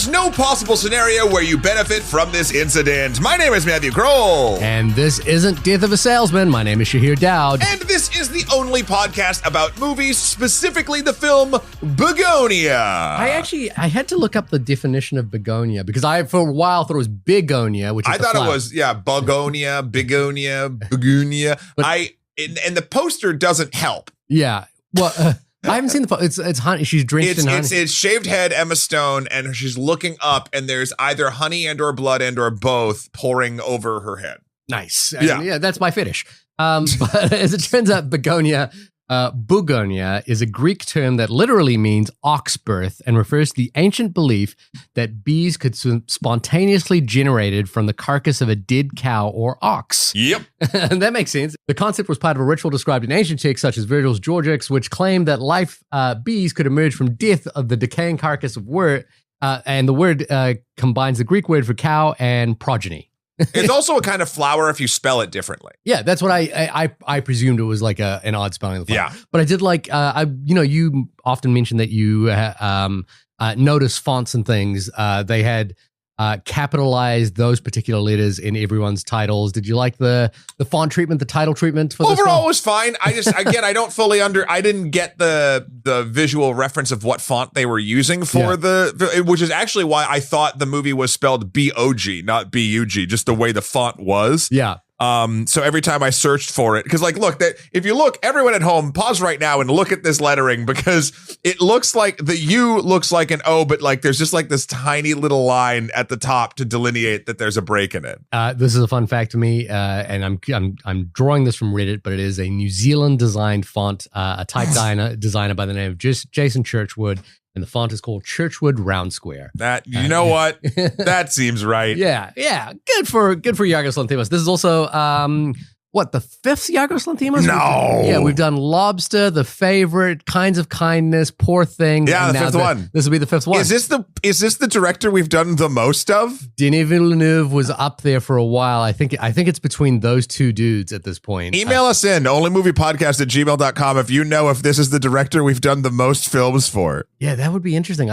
is no possible scenario where you benefit from this incident. My name is Matthew Kroll. And this isn't Death of a Salesman. My name is Shahir Dowd. And this is the only podcast about movies, specifically the film Bugonia. I had to look up the definition of begonia because I, for a while, thought it was bigonia, which is I thought it was, Bugonia, Bugonia. And the poster doesn't help. Yeah. Well, I haven't seen the photo. It's honey. She's drenched in honey. It's shaved head Emma Stone, and she's looking up, and there's either honey and or blood and or both pouring over her head. Nice. Yeah, that's my fetish. But as it turns out, Bugonia is a Greek term that literally means ox birth and refers to the ancient belief that bees could spontaneously generated from the carcass of a dead cow or ox. Yep. And that makes sense. The concept was part of a ritual described in ancient texts such as Virgil's Georgics, which claimed that life bees could emerge from death of the decaying carcass of word, and the word combines the Greek word for cow and progeny. It's also a kind of flower if you spell it differently. Yeah, that's what I presumed it was like an odd spelling of the flower. Yeah. But I did like you often mention that you notice fonts and things. They had capitalized those particular letters in everyone's titles. Did you like the font treatment, the title treatment for this Overall, film? it was fine. I didn't get the visual reference of what font they were using for which is actually why I thought the movie was spelled B-O-G, not B-U-G, just the way the font was. Yeah. So every time I searched for it, because if you look, everyone at home, pause right now and look at this lettering, because it looks like the U looks like an O, but like there's just like this tiny little line at the top to delineate that there's a break in it. This is a fun fact to me, and I'm drawing this from Reddit, but it is a New Zealand designed font, a type designer by the name of Jason Churchwood. And the font is called Churchwood Round Square. You know what? That seems right. Yeah. Good for Yorgos Lanthimos. This is also the fifth Yorgos Lanthimos? No. We've done Lobster, The Favorite, Kinds of Kindness, Poor Thing. Yeah, the fifth one. This will be the fifth one. Is this the director we've done the most of? Denis Villeneuve was up there for a while. I think it's between those two dudes at this point. Email us in onlymoviepodcast@gmail.com if you know if this is the director we've done the most films for. Yeah, that would be interesting.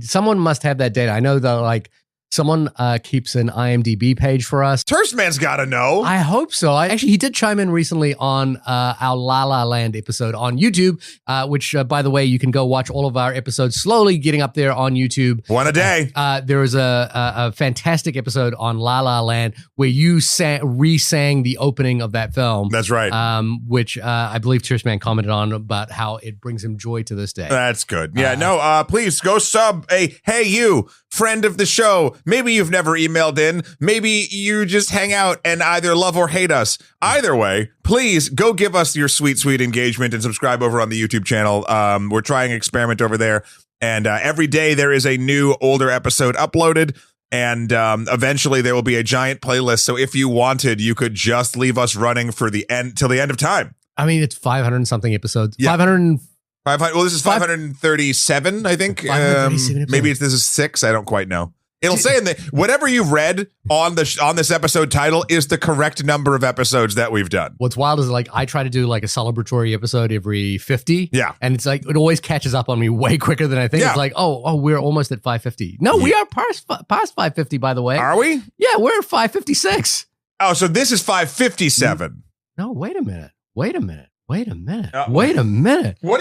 Someone must have that data. I know that someone keeps an IMDb page for us. Turstman's got to know. I hope so. He did chime in recently on our La La Land episode on YouTube, which, by the way, you can go watch all of our episodes slowly getting up there on YouTube. One a day. There was a fantastic episode on La La Land where you re-sang the opening of that film. That's right. Which I believe Turstman commented on about how it brings him joy to this day. That's good. Yeah, please go sub hey you, friend of the show. Maybe you've never emailed in. Maybe you just hang out and either love or hate us. Either way, please go give us your sweet, sweet engagement and subscribe over on the YouTube channel. We're trying an experiment over there. And every day there is a new older episode uploaded. And eventually there will be a giant playlist. So if you wanted, you could just leave us running for the end till the end of time. I mean, it's 500 and something episodes. Yeah. 500. Well, this is 537, I think. 537 maybe this is 6. I don't quite know. It'll say in whatever you read on this episode title is the correct number of episodes that we've done. What's wild is I try to do a celebratory episode every 50. Yeah. And it's it always catches up on me way quicker than I think. Yeah. It's we're almost at 550. No, we are past 550, by the way. Are we? Yeah, we're at 556. Oh, so this is 557. No, wait a minute. What are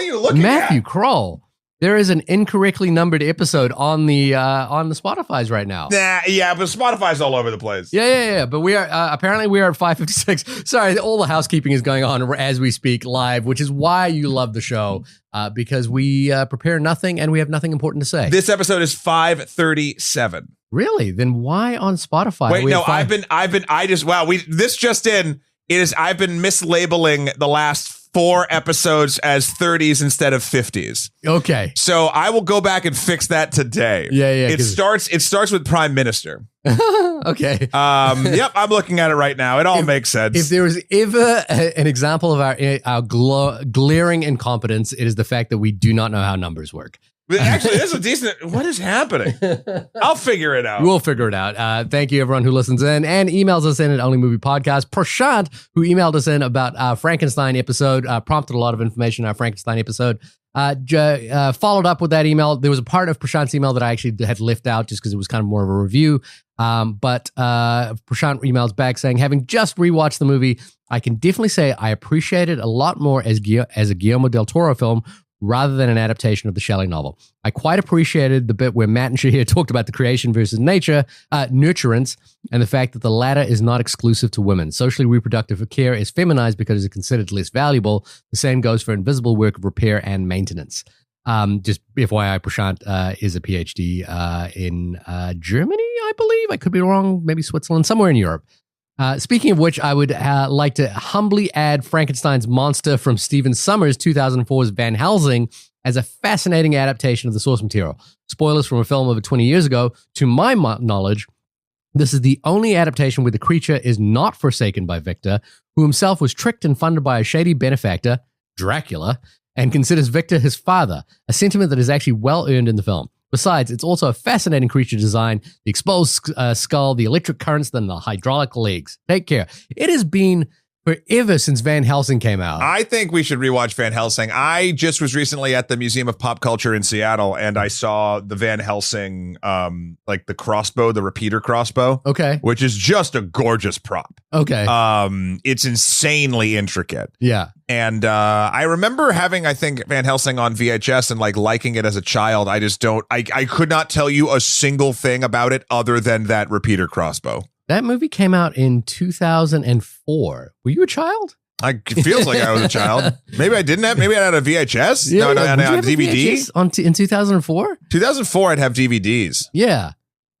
you looking at? Matthew Kroll. There is an incorrectly numbered episode on the Spotify's right now. Yeah, but Spotify's all over the place. Yeah. But we are apparently we are at 556. Sorry, all the housekeeping is going on as we speak live, which is why you love the show, because we prepare nothing and we have nothing important to say. This episode is 537. Really? Then why on Spotify? Wait, no, I've been mislabeling the last 4 episodes as 30s instead of 50s. Okay. So I will go back and fix that today. Yeah. It starts with Prime Minister. Okay. Yep, I'm looking at it right now. It all makes sense. If there was ever an example of our glaring incompetence, it is the fact that we do not know how numbers work. Actually, this is decent. What is happening? I'll figure it out. We'll figure it out. Thank you, everyone who listens in and emails us in at Only Movie Podcast. Prashant, who emailed us in about our Frankenstein episode, prompted a lot of information in our Frankenstein episode. Followed up with that email. There was a part of Prashant's email that I actually had left out just because it was kind of more of a review. But Prashant emails back saying, having just rewatched the movie, I can definitely say I appreciate it a lot more as a Guillermo del Toro film rather than an adaptation of the Shelley novel. I quite appreciated the bit where Matt and Shahir talked about the creation versus nature, nurturance, and the fact that the latter is not exclusive to women. Socially reproductive care is feminized because it's considered less valuable. The same goes for invisible work of repair and maintenance. Just FYI, Prashant is a PhD in Germany, I believe. I could be wrong. Maybe Switzerland, somewhere in Europe. Speaking of which, I would like to humbly add Frankenstein's monster from Stephen Sommers' 2004's Van Helsing as a fascinating adaptation of the source material. Spoilers from a film over 20 years ago. To my knowledge, this is the only adaptation where the creature is not forsaken by Victor, who himself was tricked and funded by a shady benefactor, Dracula, and considers Victor his father, a sentiment that is actually well earned in the film. Besides, it's also a fascinating creature design, the exposed skull, the electric currents, then the hydraulic legs. Take care. It has been forever since Van Helsing came out. I think we should rewatch Van Helsing. I just was recently at the Museum of Pop Culture in Seattle, and I saw the Van Helsing, like the crossbow, the repeater crossbow. Okay. Which is just a gorgeous prop. Okay. It's insanely intricate. Yeah. And I remember having, I think, Van Helsing on VHS and like liking it as a child. I could not tell you a single thing about it other than that repeater crossbow. That movie came out in 2004. Were you a child? It feels like I was a child. Maybe I didn't have. Maybe I had a VHS. Yeah, no, I had a DVD. In 2004? 2004, I'd have DVDs. Yeah.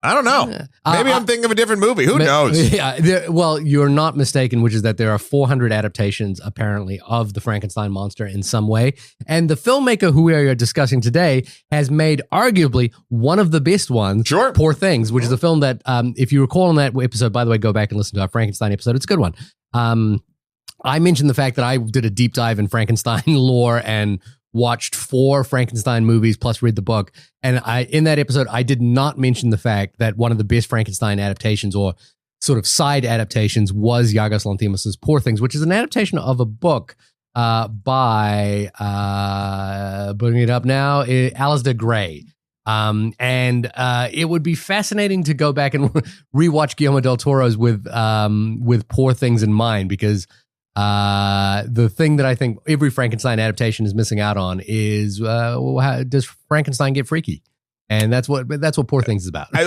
I don't know. Maybe I'm thinking of a different movie. Who knows? Yeah. Well, you're not mistaken, which is that there are 400 adaptations, apparently, of the Frankenstein monster in some way. And the filmmaker who we are discussing today has made arguably one of the best ones, Sure. Poor Things, which is a film that, if you recall in that episode, by the way, go back and listen to our Frankenstein episode. It's a good one. I mentioned the fact that I did a deep dive in Frankenstein lore and watched 4 Frankenstein movies plus read the book. And in that episode, I did not mention the fact that one of the best Frankenstein adaptations or sort of side adaptations was Yorgos Lanthimos' Poor Things, which is an adaptation of a book by, bringing it up now, Alasdair Gray. And it would be fascinating to go back and rewatch Guillermo del Toro's with Poor Things in mind, because the thing that I think every Frankenstein adaptation is missing out on is how does Frankenstein get freaky? And that's what Poor Things is about. I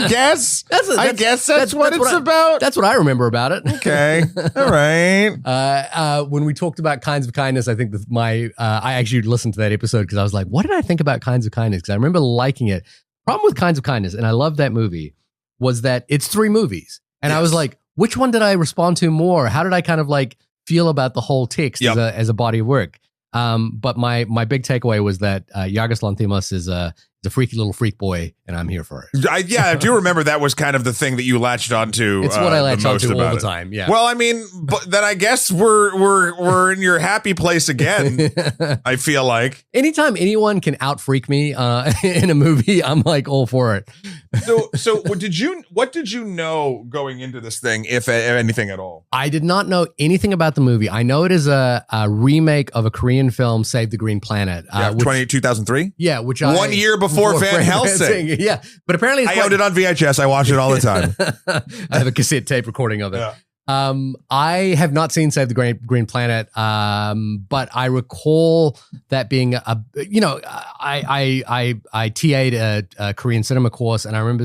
guess. I guess that's what it's about. That's what I remember about it. Okay. All right. When we talked about Kinds of Kindness, I think I actually listened to that episode because I was like, what did I think about Kinds of Kindness? Because I remember liking it. Problem with Kinds of Kindness, and I love that movie, was that it's 3 movies. And I was like, which one did I respond to more? How did I kind of like feel about the whole text as a body of work? But my big takeaway was that Yorgos Lanthimos is a freaky little freak boy, and I'm here for it. I do remember that was kind of the thing that you latched onto. It's what I latch onto all the time. Yeah. Well, I mean, but then I guess we're in your happy place again. I feel like anytime anyone can out freak me in a movie, I'm like all for it. So what did you know going into this thing, if anything at all? I did not know anything about the movie. I know it is a remake of a Korean film, Save the Green Planet. 2003? Yeah, which 1 year before Van Helsing. Yeah, but apparently I owned it on VHS. I watched it all the time. I have a cassette tape recording of it. Yeah. I have not seen Save the Green Planet, but I recall that being I TA'd a Korean cinema course, and I remember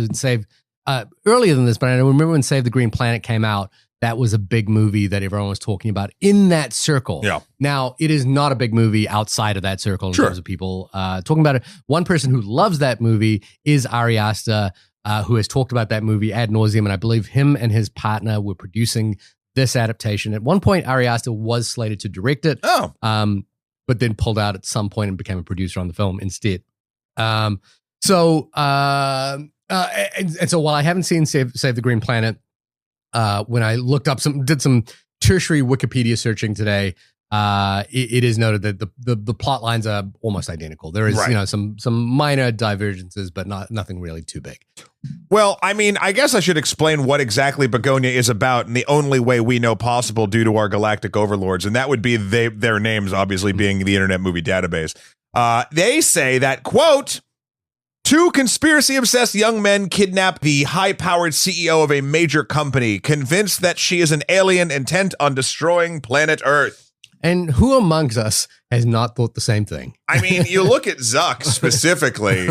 earlier than this, but I remember when Save the Green Planet came out, that was a big movie that everyone was talking about in that circle. Yeah. Now, it is not a big movie outside of that circle in terms of people talking about it. One person who loves that movie is Ari Aster, who has talked about that movie ad nauseum, and I believe him and his partner were producing this adaptation. At one point, Ari Aster was slated to direct it, but then pulled out at some point and became a producer on the film instead. So while I haven't seen Save the Green Planet, when I looked up did some tertiary Wikipedia searching today, it is noted that the plot lines are almost identical. There is some minor divergences, but nothing really too big. Well, I mean, I guess I should explain what exactly Bugonia is about in the only way we know possible due to our galactic overlords, and that would be their names obviously being the Internet Movie Database. They say that, quote, two conspiracy-obsessed young men kidnap the high-powered CEO of a major company, convinced that she is an alien intent on destroying planet Earth. And who amongst us has not thought the same thing? I mean, you look at Zuck specifically,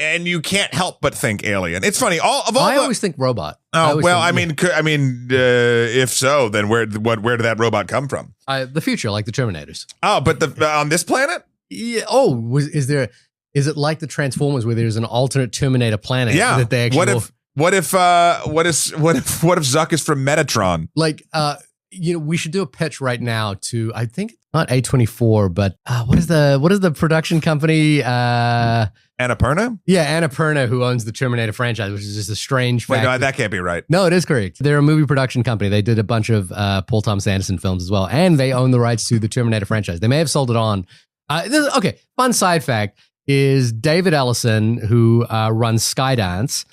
and you can't help but think alien. It's funny. I always think robot. Oh well, if so, then where did that robot come from? The future, like the Terminators. Oh, but on this planet? Yeah. Oh, is it like the Transformers where there's an alternate Terminator planet? Yeah. That they actually what if Zuck is from Metatron? Like, we should do a pitch right now to, I think not A24, but what is the production company? Annapurna? Yeah, Annapurna, who owns the Terminator franchise, which is just a strange fact. Wait, no, that can't be right. No, it is correct. They're a movie production company. They did a bunch of Paul Thomas Anderson films as well, and they own the rights to the Terminator franchise. They may have sold it on. Fun side fact is David Ellison, who runs Skydance,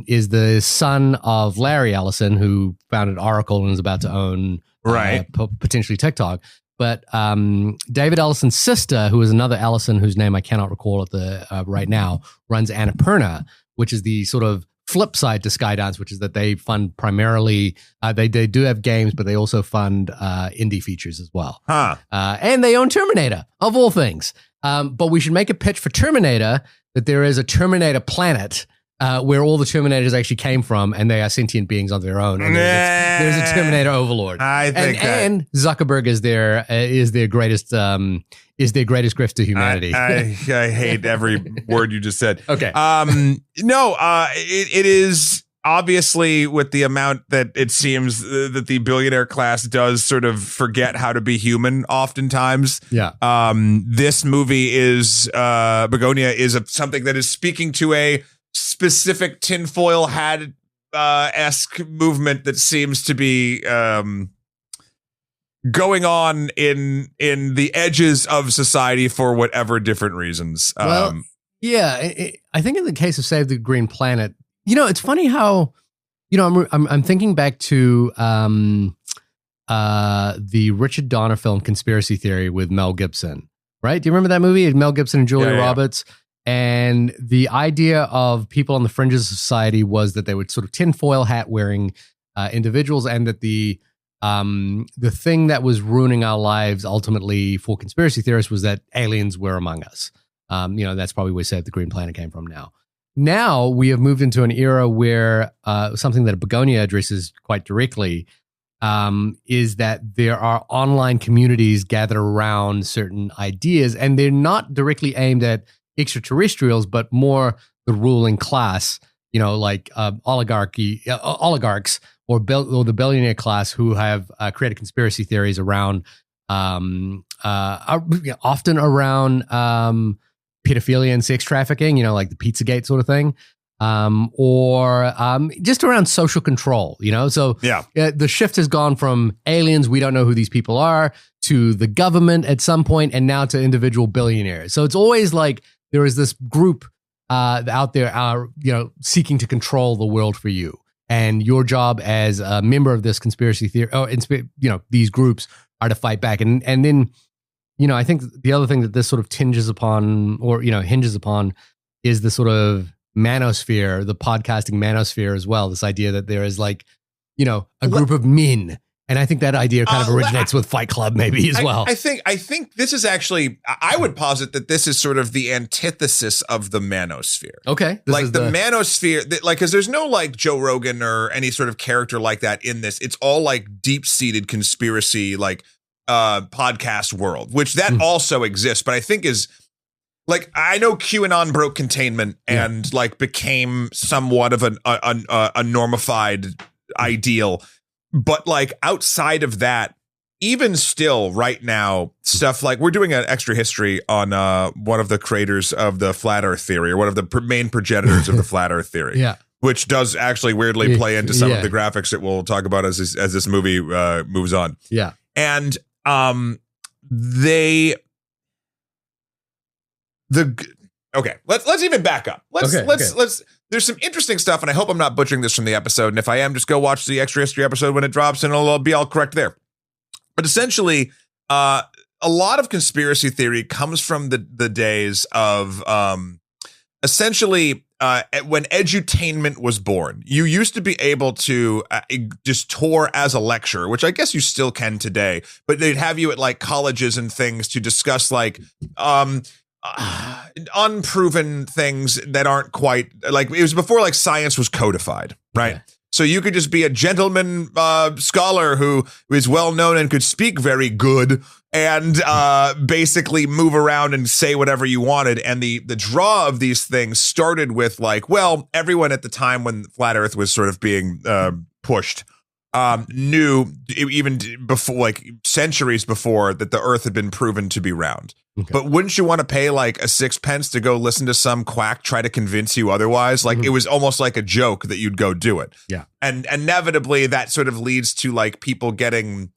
is the son of Larry Ellison, who founded Oracle and is about to own potentially TikTok. But David Ellison's sister, who is another Ellison, whose name I cannot recall at the right now, runs Annapurna, which is the sort of flip side to Skydance, which is that they fund primarily, they do have games, but they also fund indie features as well. And they own Terminator, of all things. But we should make a pitch for Terminator that there is a Terminator planet where all the Terminators actually came from, and they are sentient beings on their own. And there's a Terminator overlord. I think and Zuckerberg is their greatest grift to humanity. I hate every word you just said. Okay. It is obviously, with the amount that it seems that the billionaire class does sort of forget how to be human oftentimes. Yeah. This movie is Bugonia is something that is speaking to a specific tinfoil hat esque movement that seems to be going on in the edges of society for whatever different reasons. I think in the case of Save the Green Planet, it's funny how, I'm thinking back to the Richard Donner film Conspiracy Theory with Mel Gibson, right? Do you remember that movie? Mel Gibson and Julia Roberts. And the idea of people on the fringes of society was that they were sort of tinfoil hat wearing individuals, and that the thing that was ruining our lives ultimately for conspiracy theorists was that aliens were among us. That's probably where Save the Green Planet came from now. Now we have moved into an era where something that Bugonia addresses quite directly is that there are online communities gathered around certain ideas, and they're not directly aimed at extraterrestrials, but more the ruling class, like oligarchs or the billionaire class who have created conspiracy theories around, often around pedophilia and sex trafficking, like the Pizzagate sort of thing, or just around social control, So the shift has gone from aliens, we don't know who these people are, to the government at some point, and now to individual billionaires. So it's always like there is this group out there, seeking to control the world for you. And your job as a member of this conspiracy theory, these groups are to fight back. And then, I think the other thing that this sort of hinges upon is the sort of manosphere, the podcasting manosphere as well. This idea that there is a group of men. And I think that idea kind of originates with Fight Club maybe as well. I think this is actually, I would posit that this is sort of the antithesis of the manosphere. Okay. The manosphere, because there's no like Joe Rogan or any sort of character like that in this. It's all like deep-seated conspiracy, podcast world, which that also exists, but I think is like, I know QAnon broke containment and became somewhat of a normified ideal. But outside of that, even still right now, stuff like we're doing an extra history on one of the creators of the flat earth theory, or one of the main progenitors of the flat earth theory. Yeah. which does actually weirdly play into some of the graphics that we'll talk about as this movie moves on. Yeah. And let's even back up. Let's there's some interesting stuff, and I hope I'm not butchering this from the episode. And if I am, just go watch the Extra History episode when it drops, and it'll be all correct there. But essentially, a lot of conspiracy theory comes from the days of essentially when edutainment was born. You used to be able to just tour as a lecturer, which I guess you still can today, but they'd have you at like colleges and things to discuss like unproven things that aren't quite like, it was before like science was codified, right? Yeah. So you could just be a gentleman scholar who is well known and could speak very good and basically move around and say whatever you wanted. And the draw of these things started with like, well, everyone at the time when Flat Earth was sort of being pushed knew even before, like centuries before, that the Earth had been proven to be round. Okay. But wouldn't you want to pay like a sixpence to go listen to some quack try to convince you otherwise? Like it was almost like a joke that you'd go do it. Yeah. And inevitably that sort of leads to like people getting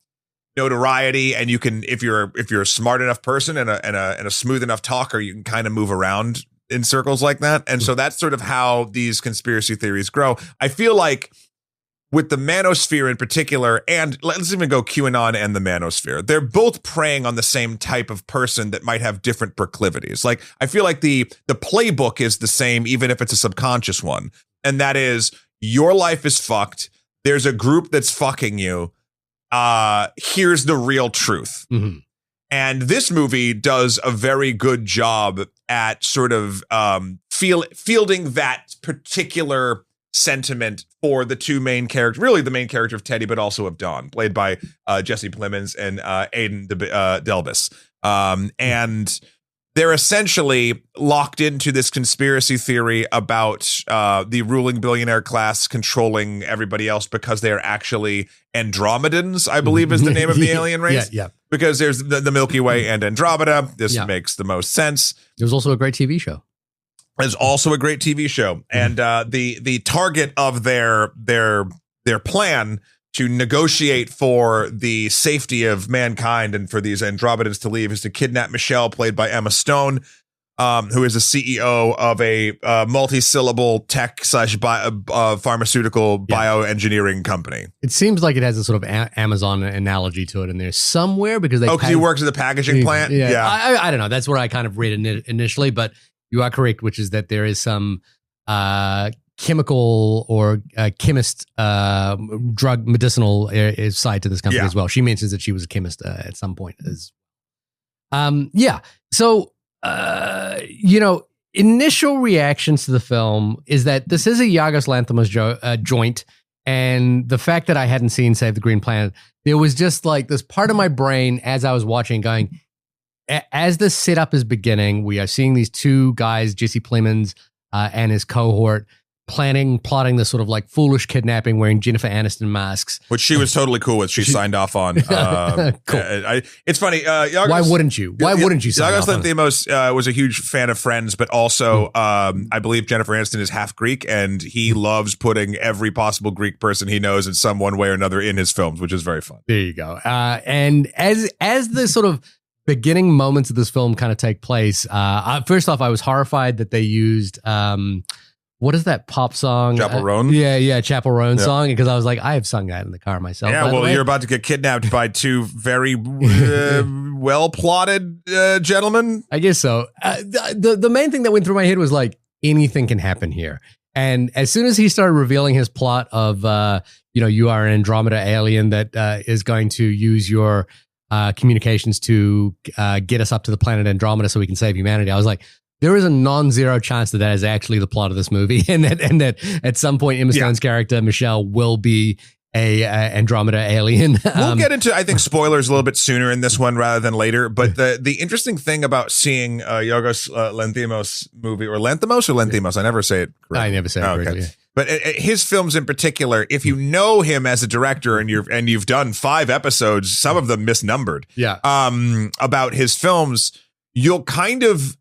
notoriety, and you can, if you're a smart enough person and a smooth enough talker, you can kind of move around in circles like that. And so that's sort of how these conspiracy theories grow. I feel like with the manosphere in particular, and let's even go QAnon and the manosphere, they're both preying on the same type of person that might have different proclivities. Like, I feel like the playbook is the same, even if it's a subconscious one. And that is, your life is fucked. There's a group that's fucking you. Here's the real truth. Mm-hmm. And this movie does a very good job at sort of fielding that particular sentiment for the two main characters, really the main character of Teddy, but also of Dawn, played by Jesse Plemons and Aiden Delbus. And they're essentially locked into this conspiracy theory about the ruling billionaire class controlling everybody else because they're actually Andromedans, I believe is the name of the alien race. Yeah. Because there's the Milky Way and Andromeda. This makes the most sense. There's also a great TV show. Is also a great TV show, and the target of their plan to negotiate for the safety of mankind and for these Andromedans to leave is to kidnap Michelle, played by Emma Stone, who is the CEO of a multi-syllable tech / pharmaceutical bioengineering company. It seems like it has a sort of Amazon analogy to it in there somewhere, because because he works at the packaging plant. Yeah. I don't know. That's what I kind of read initially, but you are correct, which is that there is some chemical or chemist drug medicinal side to this company as well. She mentions that she was a chemist at some point. So, initial reactions to the film is that this is a Yorgos Lanthimos joint. And the fact that I hadn't seen Save the Green Planet, there was just like this part of my brain as I was watching going, as the setup is beginning, we are seeing these two guys, Jesse Plemons and his cohort, plotting this sort of like foolish kidnapping wearing Jennifer Aniston masks. Which she was totally cool with. She signed off on. Cool. It's funny. Why wouldn't you? Why wouldn't you sign off on it? Yorgos Lanthimos was a huge fan of Friends, but also I believe Jennifer Aniston is half Greek, and he loves putting every possible Greek person he knows in some one way or another in his films, which is very fun. There you go. And as the sort of beginning moments of this film kind of take place, first off, I was horrified that they used what is that pop song? Chapel Roan? Chapel Roan song, because I was like, I have sung that in the car myself. Yeah, well, you're about to get kidnapped by two very well-plotted gentlemen. I guess so. The main thing that went through my head was like, anything can happen here. And as soon as he started revealing his plot of, you are an Andromeda alien that is going to use your communications to get us up to the planet Andromeda so we can save humanity, I was like, there is a non-zero chance that is actually the plot of this movie, and that at some point Emma Stone's character Michelle will be a Andromeda alien. We'll get into, I think, spoilers a little bit sooner in this one rather than later. But the interesting thing about seeing Yorgos Lanthimos movie, or Lanthimos, I never say it correctly. I never say it correctly. Yeah. But his films in particular, if you know him as a director and you've done 5 episodes, some of them misnumbered, about his films, you'll kind of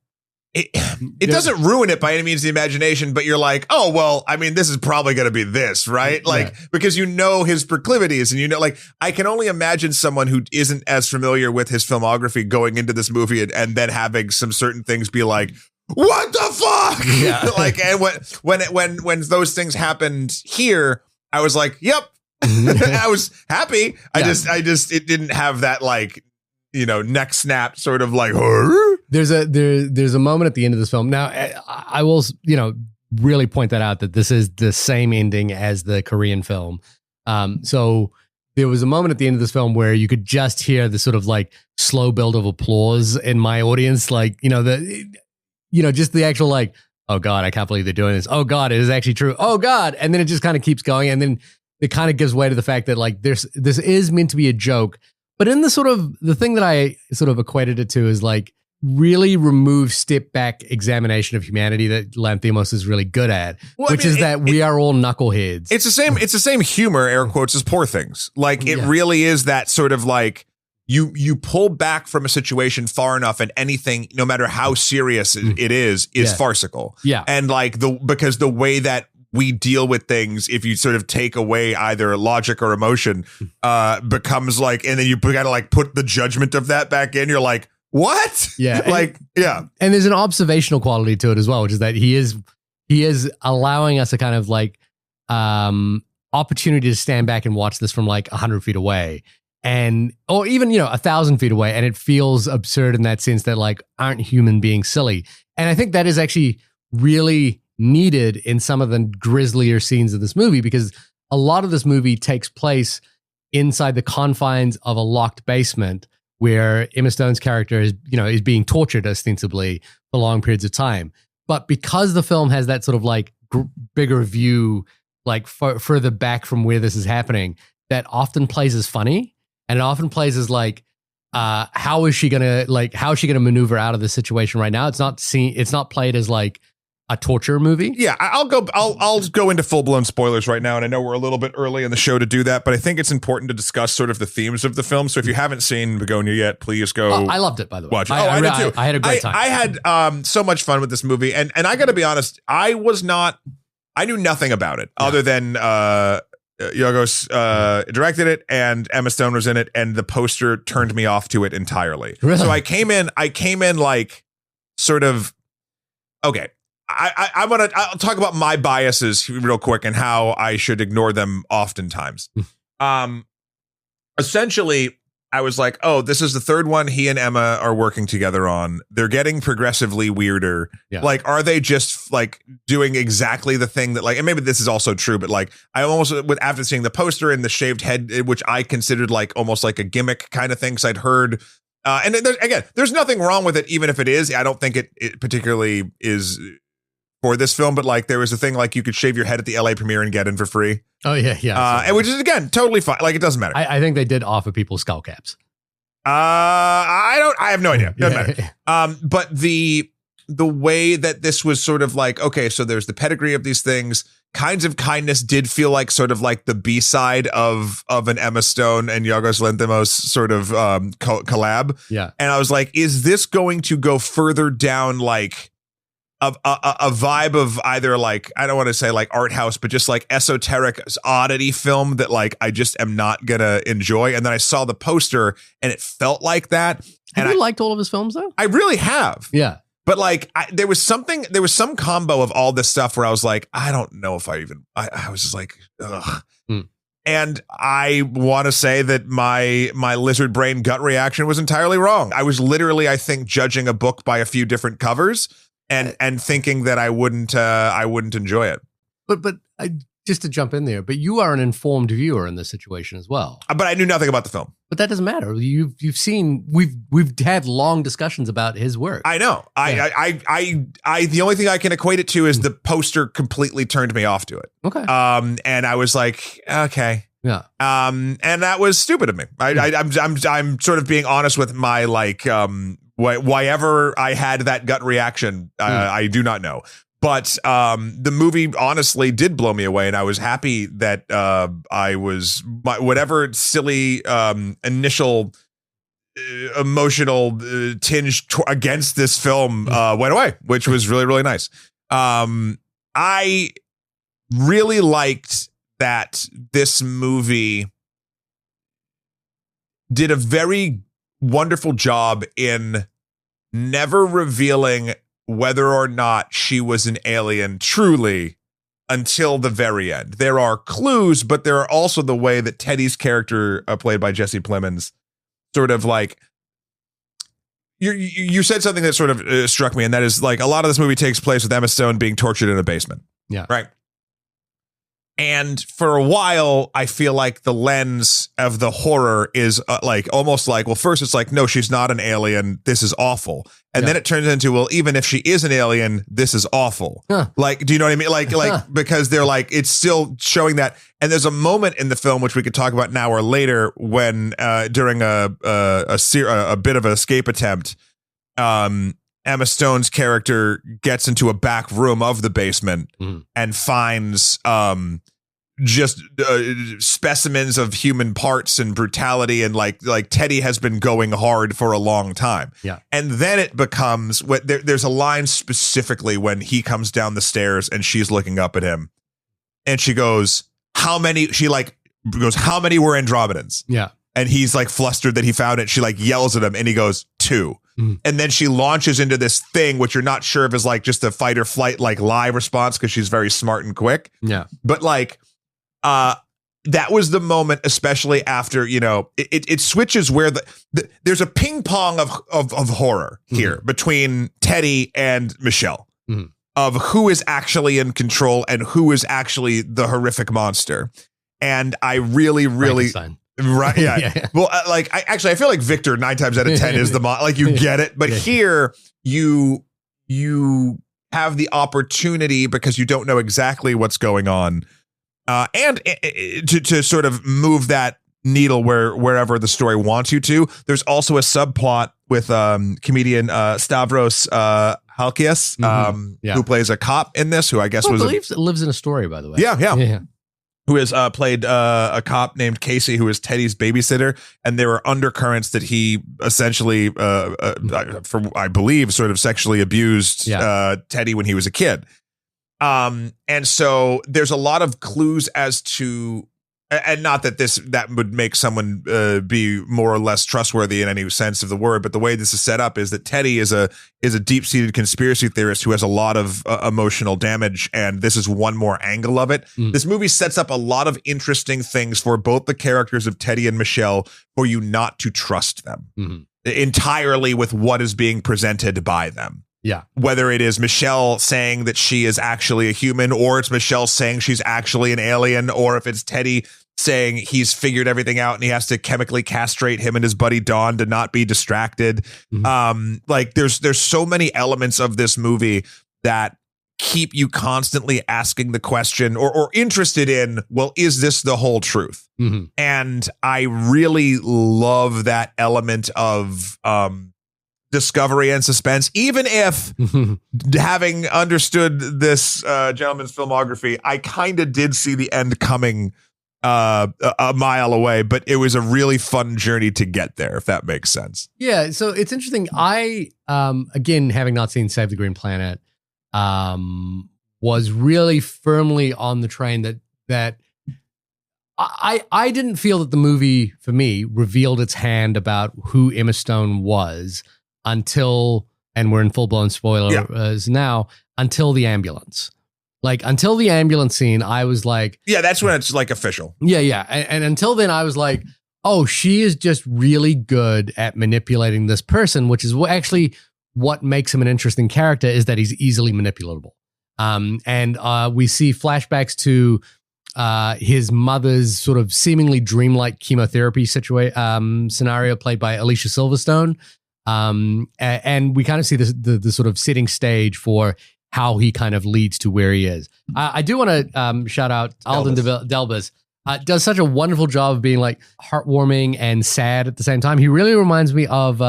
it doesn't ruin it by any means of the imagination, but you're like, oh, well, I mean, this is probably going to be this, right? Like, because you know his proclivities and you know, like, I can only imagine someone who isn't as familiar with his filmography going into this movie and then having some certain things be like, what the fuck? Yeah. Like, and when those things happened here, I was like, yep. I was happy. I just, it didn't have that like, you know, neck snap sort of like, Hur? There's a moment at the end of this film. Now, I will, you know, really point that out that this is the same ending as the Korean film. So there was a moment at the end of this film where you could just hear the sort of like slow build of applause in my audience, like, you know, just the actual like, oh God, I can't believe they're doing this. Oh God, it is actually true. Oh God, and then it just kind of keeps going, and then it kind of gives way to the fact that like this is meant to be a joke. But in the sort of the thing that I sort of equated it to is like really remove step back examination of humanity that Lanthimos is really good at, which is that we are all knuckleheads. It's the same humor, air quotes, as Poor Things. Like it really is that sort of like you pull back from a situation far enough and anything, no matter how serious it is farcical. Yeah. And like because the way that we deal with things, if you sort of take away either logic or emotion, becomes like, and then you got to like put the judgment of that back in. You're like, what? Yeah. Like, yeah. And there's an observational quality to it as well, which is that he is allowing us a kind of like opportunity to stand back and watch this from like 100 feet away. Or even, 1,000 feet away. And it feels absurd in that sense that like, aren't human being silly? And I think that is actually really needed in some of the grislier scenes of this movie, because a lot of this movie takes place inside the confines of a locked basement where Emma Stone's character is being tortured ostensibly for long periods of time. But because the film has that sort of like bigger view, like further back from where this is happening, that often plays as funny, and it often plays as like, how is she gonna maneuver out of this situation right now? It's not played as like a torture movie. Yeah, I'll go into full-blown spoilers right now, and I know we're a little bit early in the show to do that, but I think it's important to discuss sort of the themes of the film. So if you haven't seen Bugonia yet, please go. I loved it, by the way. Watch it. I did too. I had a great time. I had so much fun with this movie, and I got to be honest, I knew nothing about it other than Yorgos directed it, and Emma Stone was in it, and the poster turned me off to it entirely. Really? So I came in like sort of okay. I'll talk about my biases real quick and how I should ignore them oftentimes. Essentially, I was like, oh, this is the third one he and Emma are working together on. They're getting progressively weirder. Yeah. Like, are they just like doing exactly the thing that like, and maybe this is also true, but like I almost, after seeing the poster and the shaved head, which I considered like almost like a gimmick kind of thing, because I'd heard, and there's nothing wrong with it, even if it is. I don't think it particularly is for this film, but like there was a thing like you could shave your head at the LA premiere and get in for free. Oh yeah. And which is again totally fine. Like it doesn't matter. I think they did offer people skull caps. I have no idea. Doesn't matter. But the way that this was sort of like, okay, so there's the pedigree of these things. Kinds of Kindness did feel like sort of like the B-side of an Emma Stone and Yorgos Lanthimos sort of collab. Yeah. And I was like, is this going to go further down like a vibe of either like, I don't want to say like art house, but just like esoteric oddity film that like I just am not gonna enjoy? And then I saw the poster and it felt like that. Have you liked all of his films though? I really have. Yeah. But like there was some combo of all this stuff where I was like, I don't know if I was just like, ugh. And I want to say that my lizard brain gut reaction was entirely wrong. I was literally, I think, judging a book by a few different covers and thinking that I wouldn't enjoy it. But just to jump in there, but you are an informed viewer in this situation as well. But I knew nothing about the film. But that doesn't matter. You've seen, we've had long discussions about his work. I know. Yeah. I the only thing I can equate it to is the poster completely turned me off to it. Okay. And I was like, okay. Yeah. And that was stupid of me. I'm sort of being honest with my like why ever I had that gut reaction. I do not know. But the movie honestly did blow me away, and I was happy that I was whatever silly initial emotional tinge against this film went away, which was really, really nice. I really liked that this movie did a very wonderful job in never revealing whether or not she was an alien truly until the very end. There are clues, but there are also the way that Teddy's character, played by Jesse Plemons, sort of like, you said something that sort of struck me, and that is like a lot of this movie takes place with Emma Stone being tortured in a basement. Yeah. Right. And for a while, I feel like the lens of the horror is like almost like, well, first it's like, no, she's not an alien. This is awful. And then it turns into, well, even if she is an alien, this is awful. Huh. Like, do you know what I mean? Like, because they're like, it's still showing that. And there's a moment in the film, which we could talk about now or later, when during a bit of an escape attempt, Emma Stone's character gets into a back room of the basement and finds just specimens of human parts and brutality, and like Teddy has been going hard for a long time. Yeah. And then it becomes there's a line specifically when he comes down the stairs and she's looking up at him, and she goes, how many were Andromedans? Yeah. And he's like flustered that he found it. She like yells at him and he goes, 2. And then she launches into this thing, which you're not sure if is like just a fight or flight, like live response, because she's very smart and quick. Yeah. But like, that was the moment, especially after, it switches where there's a ping pong of horror here between Teddy and Michelle of who is actually in control and who is actually the horrific monster. And I really, right. Yeah. Yeah. Well, I feel like Victor 9 times out of 10 is the like you get it. But here you have the opportunity, because you don't know exactly what's going on, and to sort of move that needle wherever the story wants you to. There's also a subplot with comedian Stavros Halkias, who plays a cop in this, who I guess lives in a story, by the way. Yeah. Who has played a cop named Casey, who is Teddy's babysitter. And there are undercurrents that he essentially, I believe, sort of sexually abused Teddy when he was a kid. And so there's a lot of clues as to, and not that that would make someone be more or less trustworthy in any sense of the word, but the way this is set up is that Teddy is a deep-seated conspiracy theorist who has a lot of emotional damage, and this is one more angle of it. This movie sets up a lot of interesting things for both the characters of Teddy and Michelle for you not to trust them entirely with what is being presented by them. Yeah. Whether it is Michelle saying that she is actually a human, or it's Michelle saying she's actually an alien, or if it's Teddy saying he's figured everything out and he has to chemically castrate him and his buddy Dawn to not be distracted. Like there's so many elements of this movie that keep you constantly asking the question or interested in, well, is this the whole truth? And I really love that element of discovery and suspense, even if having understood this gentleman's filmography, I kind of did see the end coming a mile away, but it was a really fun journey to get there, if that makes sense. Yeah, so it's interesting. I again, having not seen Save the Green Planet, was really firmly on the train that I didn't feel that the movie, for me, revealed its hand about who Emma Stone was until, and we're in full-blown spoilers now, until the ambulance. Like, until the ambulance scene, I was like... Yeah, that's when it's, like, official. Yeah. And until then, I was like, oh, she is just really good at manipulating this person, which is actually what makes him an interesting character, is that he's easily manipulatable. And we see flashbacks to his mother's sort of seemingly dreamlike chemotherapy scenario played by Alicia Silverstone. And we kind of see the sort of setting stage for how he kind of leads to where he is. I do want to shout out Alden Delbas. Does such a wonderful job of being like heartwarming and sad at the same time. He really reminds me of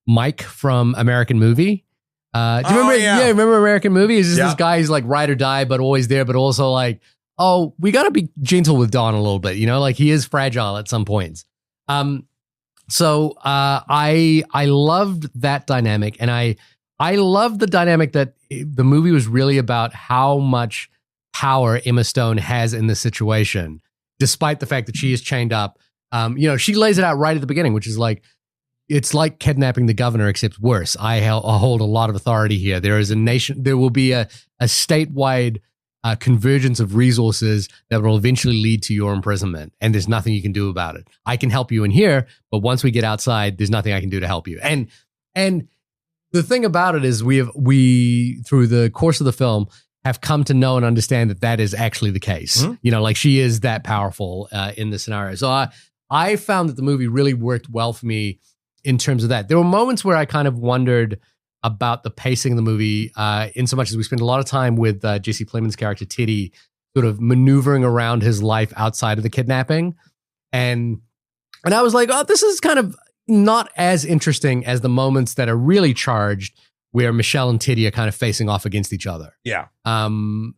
Mike from American Movie. Do you remember? Yeah, remember American Movie? He's just this guy who's like ride or die, but always there, but also like, oh, we got to be gentle with Don a little bit, like he is fragile at some points. So I loved that dynamic, and I loved the dynamic that the movie was really about how much power Emma Stone has in this situation, despite the fact that she is chained up. She lays it out right at the beginning, which is like, it's like kidnapping the governor, except worse. I hold a lot of authority here. There will be a statewide convergence of resources that will eventually lead to your imprisonment, and there's nothing you can do about it. I can help you in here, but once we get outside, there's nothing I can do to help you. And the thing about it is we through the course of the film have come to know and understand that is actually the case. Mm-hmm. Like she is that powerful in the scenario. So I found that the movie really worked well for me in terms of that. There were moments where I kind of wondered about the pacing of the movie, in so much as we spend a lot of time with Jesse Plemons' character Teddy sort of maneuvering around his life outside of the kidnapping. And I was like, oh, this is kind of not as interesting as the moments that are really charged, where Michelle and Teddy are kind of facing off against each other. Yeah. And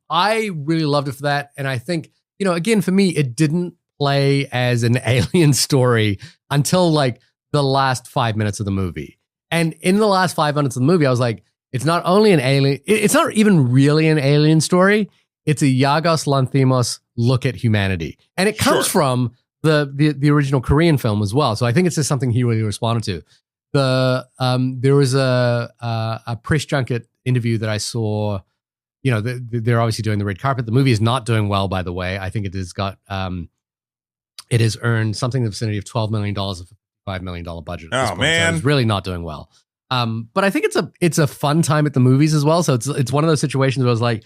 I really loved it for that. And I think, again, for me, it didn't play as an alien story until like the last 5 minutes of the movie. And in the last 5 minutes of the movie, I was like, it's not only an alien, it's not even really an alien story. It's a Yorgos Lanthimos look at humanity. And it comes from the original Korean film as well. So I think it's just something he really responded to. There was a press junket interview that I saw. They're obviously doing the red carpet. The movie is not doing well, by the way. I think it has got it has earned something in the vicinity of $12 million of $5 million budget. Oh man, so it's really not doing well. But I think it's a fun time at the movies as well. So it's one of those situations where I was like,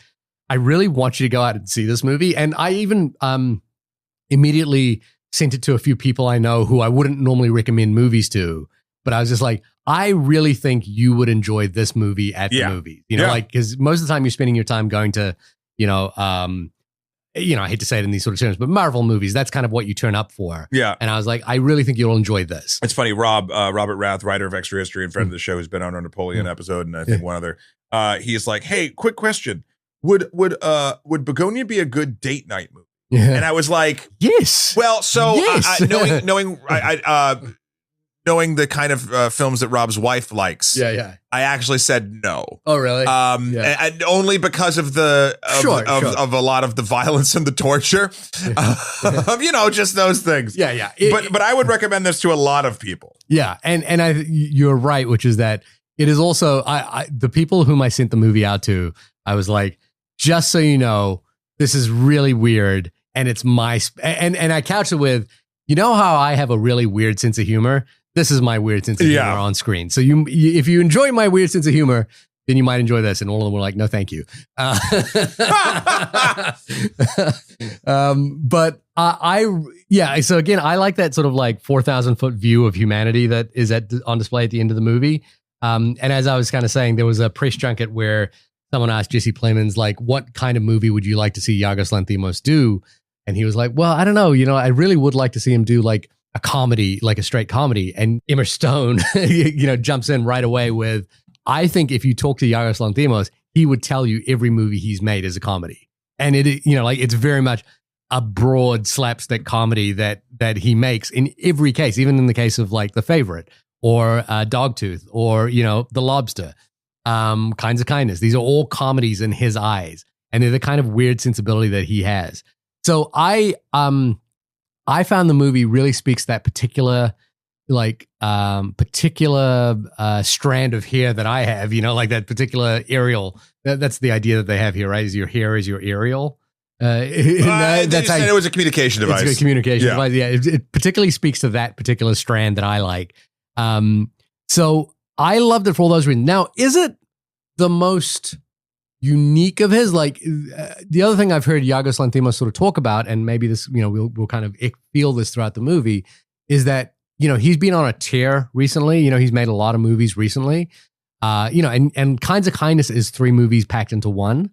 I really want you to go out and see this movie. And I even immediately sent it to a few people I know who I wouldn't normally recommend movies to. But I was just like, I really think you would enjoy this movie at the movie. Because most of the time you're spending your time going to, I hate to say it in these sort of terms, but Marvel movies, that's kind of what you turn up for. Yeah. And I was like, I really think you'll enjoy this. It's funny, Robert Rath, writer of Extra History and friend of the show, who's been on our Napoleon episode, and I think one other, he's like, hey, quick question. Would Bugonia be a good date night movie? Yeah. And I was like, yes. Well, so yes. knowing the kind of films that Rob's wife likes, I actually said no. Oh, really? And only because of of a lot of the violence and the torture, just those things. Yeah. But I would recommend this to a lot of people. Yeah, and you're right, which is that it is also the people whom I sent the movie out to. I was like, just so you know, this is really weird, and it's and I couch it with, how I have a really weird sense of humor. This is my weird sense of humor on screen. So if you enjoy my weird sense of humor, then you might enjoy this. And all of them were like, no, thank you. But so again, I like that sort of like 4,000 foot view of humanity that is on display at the end of the movie. And as I was kind of saying, there was a press junket where someone asked Jesse Plemons, like, what kind of movie would you like to see Yorgos Lanthimos do? And he was like, well, I don't know. I really would like to see him do like a comedy, like a straight comedy. And Emma Stone, jumps in right away with, I think if you talk to Yorgos Lanthimos, he would tell you every movie he's made is a comedy. And it's very much a broad slapstick comedy that he makes in every case, even in the case of like The Favorite or Dogtooth or, The Lobster, Kinds of Kindness. These are all comedies in his eyes. And they're the kind of weird sensibility that he has. So I found the movie really speaks that particular strand of hair that I have, like that particular aerial. That's the idea that they have here, right? Is your hair is your aerial. That's how it was a communication device. It's a communication device. Yeah, it particularly speaks to that particular strand that I like. So I loved it for all those reasons. Now, is it the most unique of his? Like the other thing I've heard Yorgos Lanthimos sort of talk about, and maybe this, we'll kind of feel this throughout the movie, is that, he's been on a tear recently. He's made a lot of movies recently. And Kinds of Kindness is 3 movies packed into one,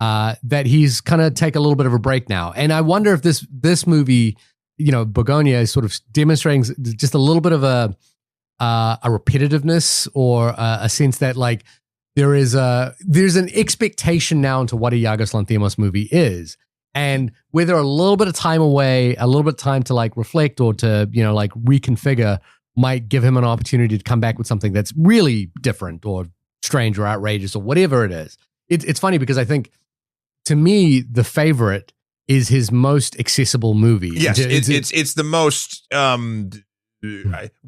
that he's kind of take a little bit of a break now. And I wonder if this movie, Bugonia, is sort of demonstrating just a little bit of a repetitiveness or a sense that like there's an expectation now into what a Yorgos Lanthimos movie is. And where they're a little bit of time away, a little bit of time to like reflect or to, like reconfigure might give him an opportunity to come back with something that's really different or strange or outrageous or whatever it is. It's funny because I think, to me, The Favorite is his most accessible movie. Yes, it's the most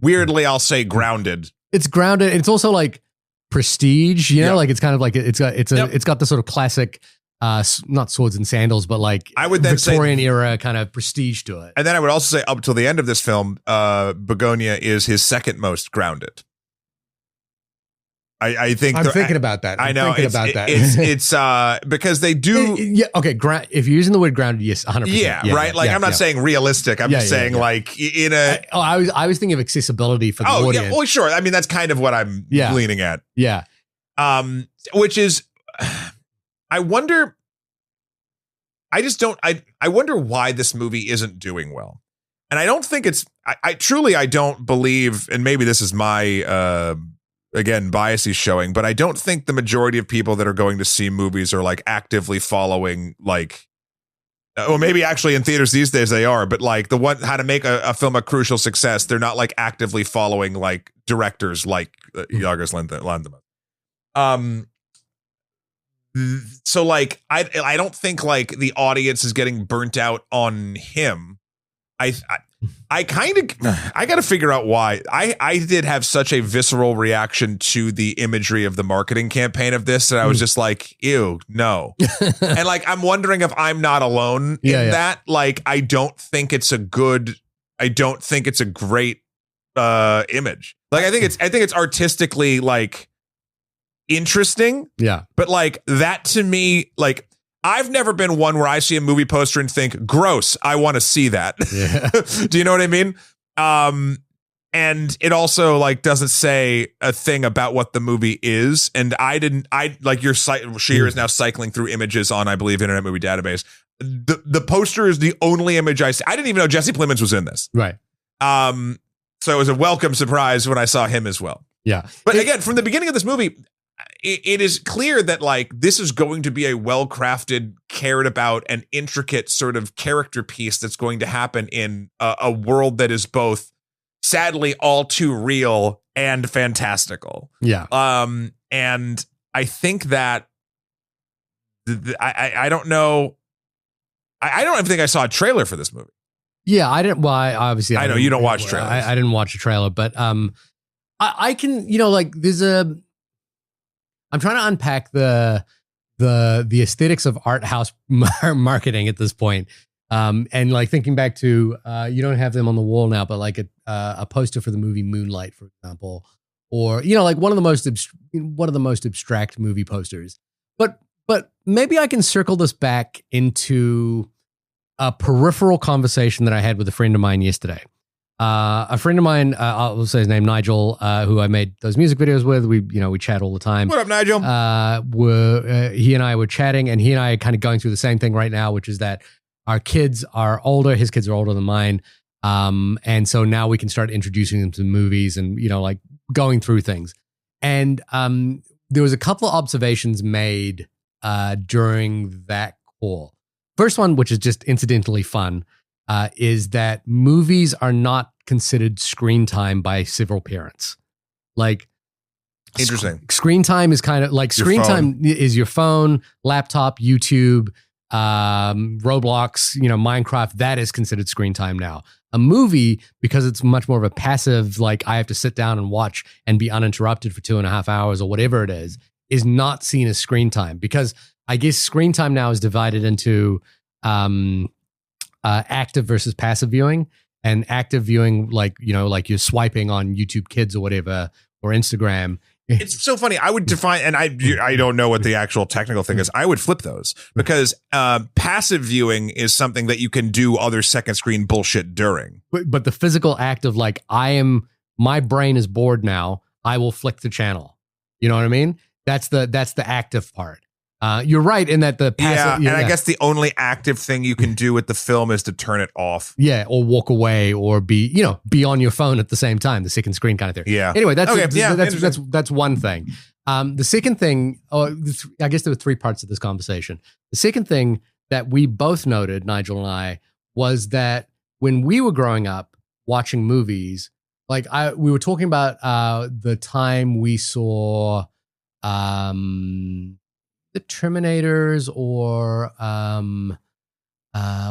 weirdly, I'll say, grounded. It's grounded. It's also like prestige, like it's kind of like it's got the sort of classic, not swords and sandals, but like I would then Victorian era kind of prestige to it. And then I would also say up till the end of this film, Bugonia is his second most grounded. I think I'm thinking about that. I know it's because they do. Okay. If you're using the word grounded, yes, 100%. Yeah. Right. Like I'm not saying realistic. I'm just saying like in a. I was thinking of accessibility for the audience. Yeah. Well, sure. I mean, that's kind of what I'm leaning at. Yeah. Which is, I wonder. I just don't. I wonder why this movie isn't doing well, and I don't think it's. I truly don't believe, and maybe this is my again, bias is showing, but I don't think the majority of people that are going to see movies are like actively following, like, well, maybe actually in theaters these days they are, but like how to make a film a crucial success, they're not like actively following like directors like Yorgos Lanthimos. So like, I don't think like the audience is getting burnt out on him. I got to figure out why. I did have such a visceral reaction to the imagery of the marketing campaign of this that I was just like, ew, no. And like, I'm wondering if I'm not alone in that. Like, I don't think it's a great image. Like, I think it's artistically like interesting. Yeah. But like that to me, like, I've never been one where I see a movie poster and think, gross, I want to see that. Yeah. Do you know what I mean? And it also like doesn't say a thing about what the movie is. And I like your site, Shahir is now cycling through images on, I believe, Internet Movie Database. The poster is the only image I see. I didn't even know Jesse Plemons was in this. Right. So it was a welcome surprise when I saw him as well. Yeah. But again, from the beginning of this movie, it is clear that like this is going to be a well-crafted, cared about, and intricate sort of character piece that's going to happen in a world that is both sadly all too real and fantastical. Yeah. And I think that I don't know. I don't even think I saw a trailer for this movie. Yeah, I didn't. Well, obviously, I know you don't watch trailers. I didn't watch a trailer, but I can, like there's a. I'm trying to unpack the aesthetics of art house marketing at this point, and like thinking back to you don't have them on the wall now, but like a poster for the movie Moonlight, for example, or like one of the most abstract movie posters. But maybe I can circle this back into a peripheral conversation that I had with a friend of mine yesterday. A friend of mine, I'll say his name, Nigel, who I made those music videos with. We chat all the time. What up, Nigel? He and I were chatting, and he and I are kind of going through the same thing right now, which is that our kids are older. His kids are older than mine. And so now we can start introducing them to movies and, like going through things. And there was a couple of observations made during that call. First one, which is just incidentally fun, is that movies are not considered screen time by several parents. Like, interesting. Screen time is kind of like screen time is your phone, laptop, YouTube, Roblox, Minecraft. That is considered screen time now. A movie, because it's much more of a passive, like I have to sit down and watch and be uninterrupted for 2.5 hours or whatever it is not seen as screen time, because I guess screen time now is divided into active versus passive viewing. And active viewing, like you're swiping on YouTube Kids or whatever, or Instagram. It's so funny. I would define, and I don't know what the actual technical thing is. I would flip those, because passive viewing is something that you can do other second screen bullshit during. But the physical act of like, my brain is bored now, I will flick the channel. You know what I mean? That's the active part. You're right in that the passive, I guess the only active thing you can do with the film is to turn it off. Yeah, or walk away, or be on your phone at the same time, the second screen kind of thing. Yeah. Anyway, that's one thing. The second thing, I guess there were three parts of this conversation. The second thing that we both noted, Nigel and I, was that when we were growing up watching movies, like we were talking about the time we saw the Terminators or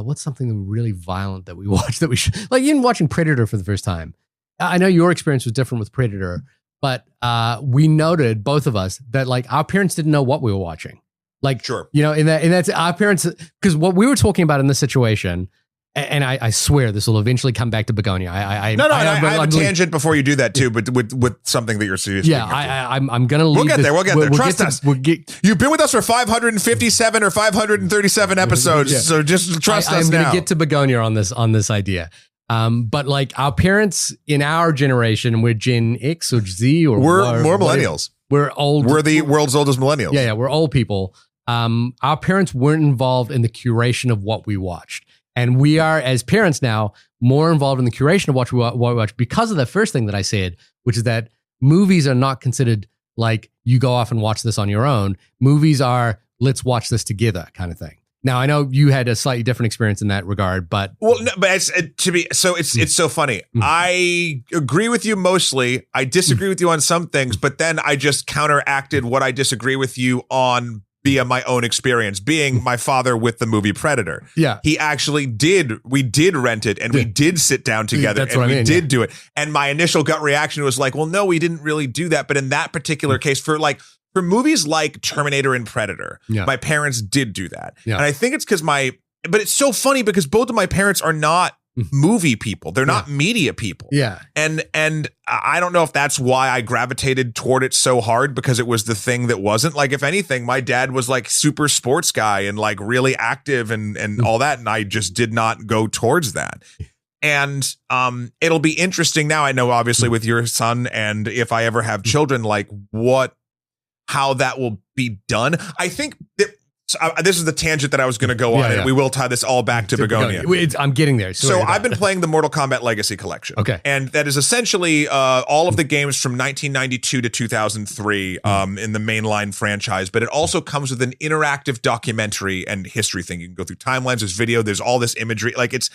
what's something really violent that we watched that we should, like even watching Predator for the first time. I know your experience was different with Predator, but we noted, both of us, that like our parents didn't know what we were watching. Like, sure, you know, and that's our parents, because what we were talking about in this situation, and I swear this will eventually come back to Bugonia. I have a tangent before you do that too, but with something that you're seriously. Yeah, I'm gonna leave. We'll get there. We'll get there. Trust us. You've been with us for 557 or 537 episodes, so just trust us now. I'm gonna get to Bugonia on this idea. But like our parents in our generation, we're Gen X or Z or we're more millennials. We're old. We're the world's oldest millennials. Yeah, we're old people. Our parents weren't involved in the curation of what we watched. And we are, as parents now, more involved in the curation of what we watch because of the first thing that I said, which is that movies are not considered like you go off and watch this on your own. Movies are, let's watch this together kind of thing. Now, I know you had a slightly different experience in that regard, but... Well, no, but it's so funny. I agree with you mostly. I disagree with you on some things, but then I just counteracted what I disagree with you on via my own experience, being my father with the movie Predator. Yeah. We did rent it and we did sit down together and we did do it. And my initial gut reaction was like, well, no, we didn't really do that. But in that particular case, for movies like Terminator and Predator, my parents did do that. Yeah. And I think it's because but it's so funny because both of my parents are not movie people. They're not media people. Yeah. And I don't know if that's why I gravitated toward it so hard, because it was the thing that wasn't. Like, if anything, my dad was like super sports guy and like really active and all that. And I just did not go towards that. And it'll be interesting now. I know obviously with your son, and if I ever have children, like how that will be done. I think that this is the tangent that I was going to go on, and we will tie this all back to Bugonia. I'm getting there. So I've been playing the Mortal Kombat Legacy Collection. Okay. And that is essentially all of the games from 1992 to 2003 in the mainline franchise, but it also comes with an interactive documentary and history thing. You can go through timelines, there's video, there's all this imagery. Like it's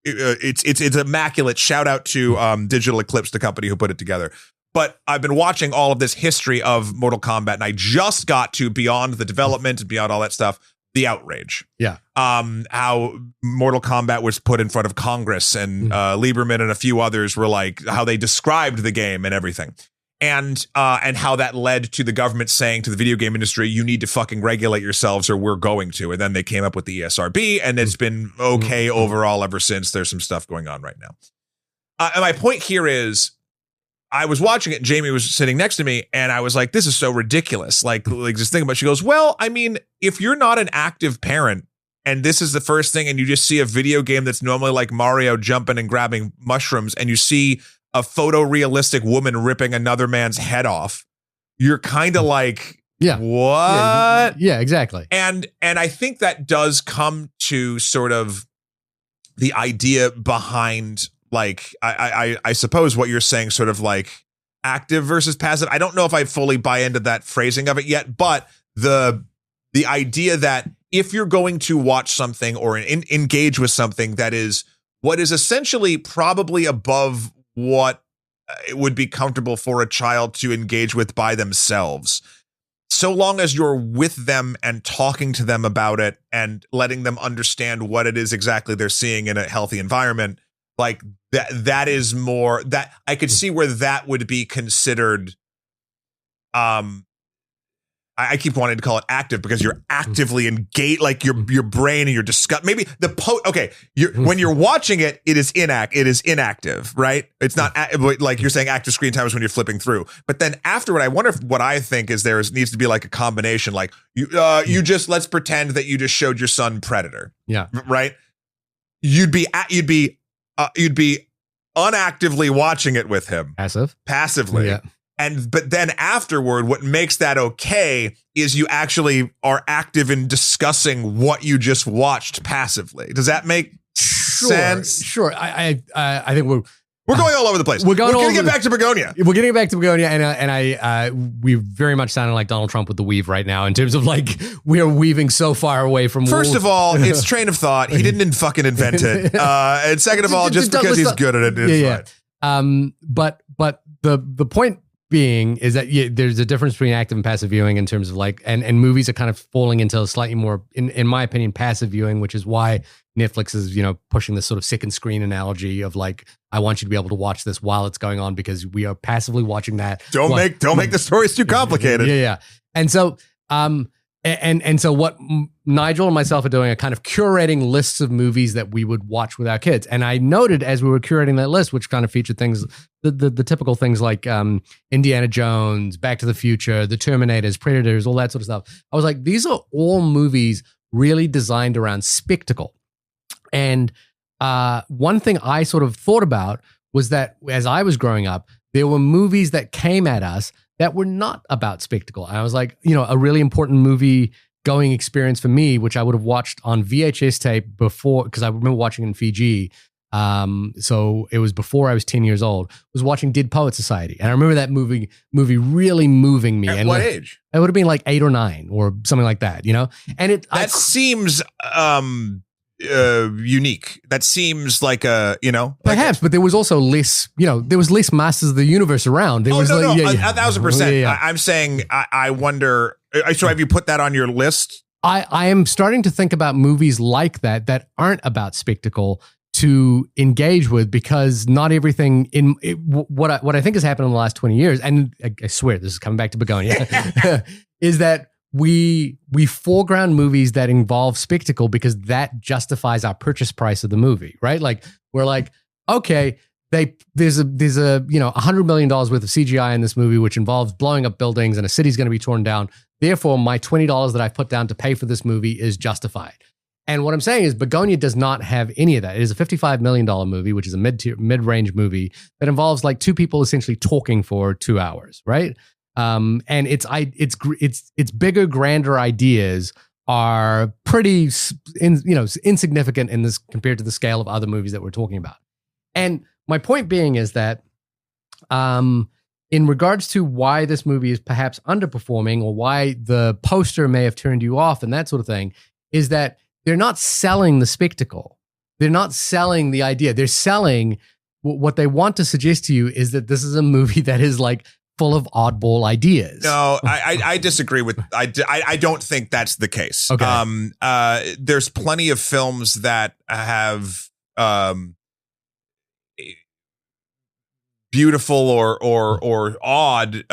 immaculate. Shout out to Digital Eclipse, the company who put it together. But I've been watching all of this history of Mortal Kombat, and I just got to, beyond the development and beyond all that stuff, the outrage. Yeah. How Mortal Kombat was put in front of Congress, and Lieberman and a few others were like, how they described the game and everything. And how that led to the government saying to the video game industry, you need to fucking regulate yourselves or we're going to. And then they came up with the ESRB, and it's been okay overall ever since. There's some stuff going on right now. And my point here is, I was watching it, and Jamie was sitting next to me, and I was like, this is so ridiculous. Like this thing, but she goes, well, I mean, if you're not an active parent and this is the first thing, and you just see a video game that's normally like Mario jumping and grabbing mushrooms, and you see a photorealistic woman ripping another man's head off, you're kind of like, what? Yeah, exactly. And I think that does come to sort of the idea behind, like, I suppose what you're saying, sort of like active versus passive. I don't know if I fully buy into that phrasing of it yet, but the idea that if you're going to watch something or engage with something that is what is essentially probably above what it would be comfortable for a child to engage with by themselves, so long as you're with them and talking to them about it and letting them understand what it is exactly they're seeing in a healthy environment, like that is more that I could see where that would be considered. I keep wanting to call it active because you're actively engaged, like your brain and your discuss. Maybe when you're watching it, it is inactive, right? It's not like you're saying active screen time is when you're flipping through. But then afterward, I wonder if what I think is needs to be like a combination. Like you just, let's pretend that you just showed your son Predator. Yeah. Right. You'd be unactively watching it with him. Passively. Yeah. But then afterward, what makes that okay is you actually are active in discussing what you just watched passively. Does that make sense? Sure. I think we're We're going all over the place. We're going to get back to Bugonia. We're getting back to Bugonia, we very much sounding like Donald Trump with the weave right now in terms of like we are weaving so far away from. First of all, it's train of thought. He didn't fucking invent it. And second of all, just because he's good at it, it's fine. But the point being is that there's a difference between active and passive viewing in terms of like, and movies are kind of falling into a slightly more, in my opinion, passive viewing, which is why Netflix is, pushing this sort of second screen analogy of like, I want you to be able to watch this while it's going on because we are passively watching that. Don't make the stories too complicated. Yeah. And so, and so what Nigel and myself are doing are kind of curating lists of movies that we would watch with our kids. And I noted as we were curating that list, which kind of featured things, the typical things like Indiana Jones, Back to the Future, The Terminators, Predators, all that sort of stuff. I was like, these are all movies really designed around spectacle. And one thing I sort of thought about was that as I was growing up, there were movies that came at us that were not about spectacle. And I was like, a really important movie going experience for me, which I would have watched on VHS tape before, because I remember watching in Fiji. So it was before I was 10 years old, was watching Dead Poet Society. And I remember that movie really moving me. At what age? It would have been like 8 or 9 or something like that, And seems unique. That seems like perhaps, but there was also less, there was less Masters of the Universe around. There was 1,000%. Yeah. I'm saying, I wonder. So have you put that on your list? I am starting to think about movies like that aren't about spectacle to engage with, because not everything what I think has happened in the last 20 years, and I swear this is coming back to Bugonia, is that we foreground movies that involve spectacle because that justifies our purchase price of the movie, right? Like we're like, okay, there's a $100 million worth of CGI in this movie, which involves blowing up buildings and a city's going to be torn down. Therefore, my $20 that I've put down to pay for this movie is justified. And what I'm saying is Bugonia does not have any of that. It is a $55 million movie, which is a mid-range movie that involves like two people essentially talking for 2 hours, right? And its bigger, grander ideas are pretty, insignificant in this compared to the scale of other movies that we're talking about. And my point being is that, in regards to why this movie is perhaps underperforming or why the poster may have turned you off and that sort of thing, is that they're not selling the spectacle. They're not selling the idea. They're selling what they want to suggest to you is that this is a movie that is like full of oddball ideas. No, I disagree with. I don't think that's the case. Okay. There's plenty of films that have beautiful or odd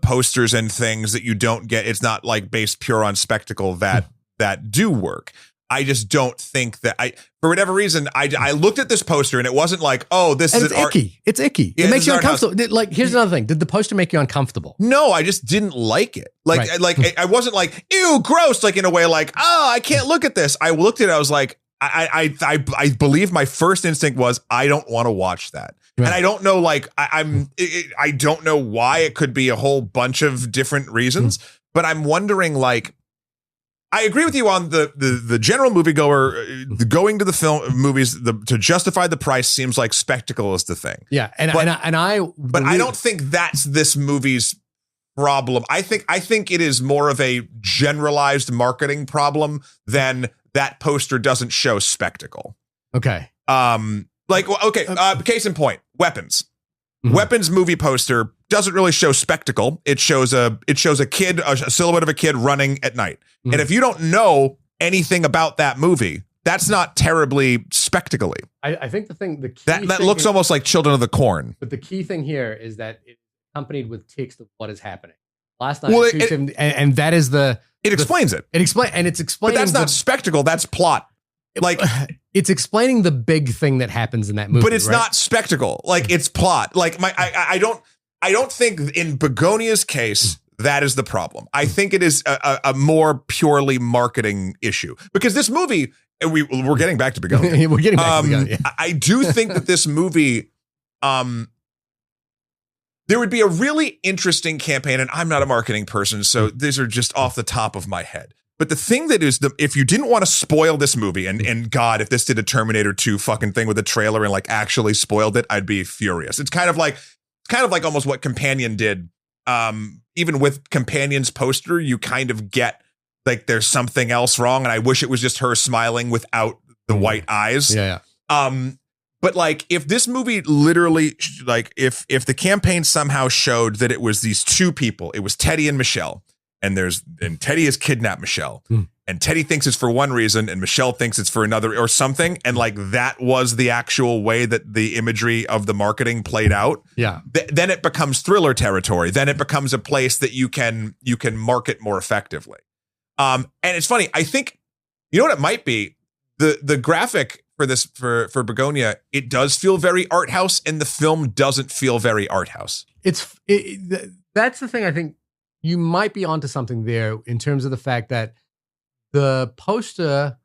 posters and things that you don't get. It's not like based pure on spectacle that do work. I just don't think that for whatever reason, I looked at this poster and it wasn't like, oh, this is icky. It's icky. Yeah, it makes you uncomfortable. Like, here's another thing. Did the poster make you uncomfortable? No, I just didn't like it. Like, right. like I wasn't like, ew, gross. Like in a way, like, oh, I can't look at this. I looked at it. I was like, I believe my first instinct was, I don't want to watch that. Right. And I don't know, like, I don't know why. It could be a whole bunch of different reasons, but I'm wondering, like, I agree with you on the general moviegoer going to the film movies to justify the price seems like spectacle is the thing. Yeah, but I don't think that's this movie's problem. I think it is more of a generalized marketing problem than that poster doesn't show spectacle. Okay. Case in point, Weapons. Mm-hmm. Weapons movie poster doesn't really show spectacle. It shows a kid, a silhouette of a kid running at night. Mm-hmm. And if you don't know anything about that movie, that's not terribly spectacle-y. I think the key that looks almost like Children of the Corn. But the key thing here is that it's accompanied with text of what is happening. Last night, and that is it explains it. It's explaining. But that's not spectacle. That's plot. Like it's explaining the big thing that happens in that movie, but it's not spectacle. Like it's plot. Like I don't think in Bugonia's case that is the problem. I think it is a more purely marketing issue because this movie. And we're getting back to Bugonia. We're getting back to Bugonia. I do think that this movie, there would be a really interesting campaign, and I'm not a marketing person, so these are just off the top of my head. But the thing that is if you didn't want to spoil this movie, and God, if this did a Terminator 2 fucking thing with a trailer and like actually spoiled it, I'd be furious. It's kind of like almost what Companion did. Even with Companion's poster, you kind of get like there's something else wrong, and I wish it was just her smiling without the white eyes. Yeah. But like, if this movie literally, like, if the campaign somehow showed that it was these two people, it was Teddy and Michelle, and Teddy has kidnapped Michelle, and Teddy thinks it's for one reason, and Michelle thinks it's for another, or something, and like that was the actual way that the imagery of the marketing played out. Yeah. Then it becomes thriller territory. Then it becomes a place that you can market more effectively. And it's funny. I think, you know what it might be? The graphic for this for Bugonia, it does feel very art house, and the film doesn't feel very art house. That's the thing. I think you might be onto something there in terms of the fact that the poster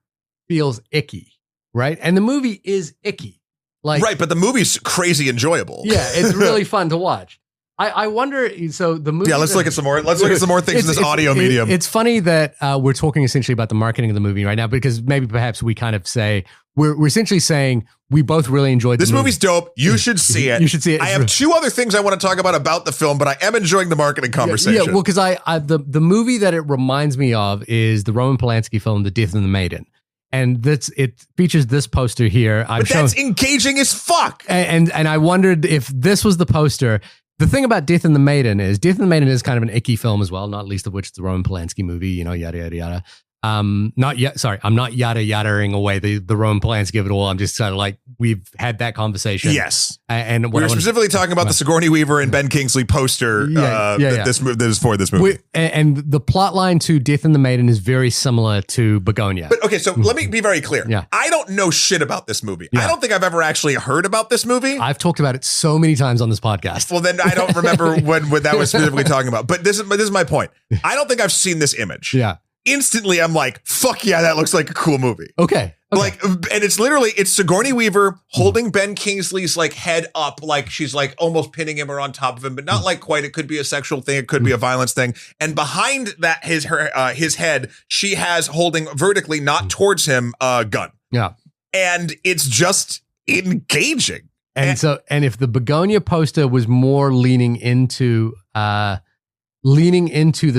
feels icky, right? And the movie is icky, like right. But the movie's crazy enjoyable. Yeah, it's really fun to watch. I wonder. So the movie. Yeah, let's look at some more. Let's look at some more things in this audio medium. It's funny that we're talking essentially about the marketing of the movie right now, because maybe perhaps we kind of say we're essentially saying we both really enjoyed this movie's dope. You should see it. You should see it. I have two other things I want to talk about the film, but I am enjoying the marketing conversation. Yeah, well, because the movie that it reminds me of is the Roman Polanski film, The Death of the Maiden. And it features this poster here. That's engaging as fuck. And I wondered if this was the poster. The thing about Death and the Maiden is kind of an icky film as well, not least of which it's the Roman Polanski movie, yada, yada, yada. I'm not yada yadaing away the Roman Polanski of it all. I'm just sort of like, we've had that conversation. Yes. And we're specifically talking about the Sigourney Weaver and Ben Kingsley poster that is for this movie. And the plot line to Death and the Maiden is very similar to Bugonia. But okay, so let me be very clear. Yeah. I don't know shit about this movie. Yeah. I don't think I've ever actually heard about this movie. I've talked about it so many times on this podcast. Well, then I don't remember what that was specifically talking about. But this is my point. I don't think I've seen this image. Yeah. Instantly, I'm like, fuck yeah, that looks like a cool movie. Okay. Like, and it's Sigourney Weaver holding Ben Kingsley's like head up, like she's like almost pinning him or on top of him, but not like quite. It could be a sexual thing. It could be a violence thing. And behind that, his head, she has holding vertically, not towards him, a gun. Yeah. And it's just engaging. And if the Bugonia poster was more leaning into the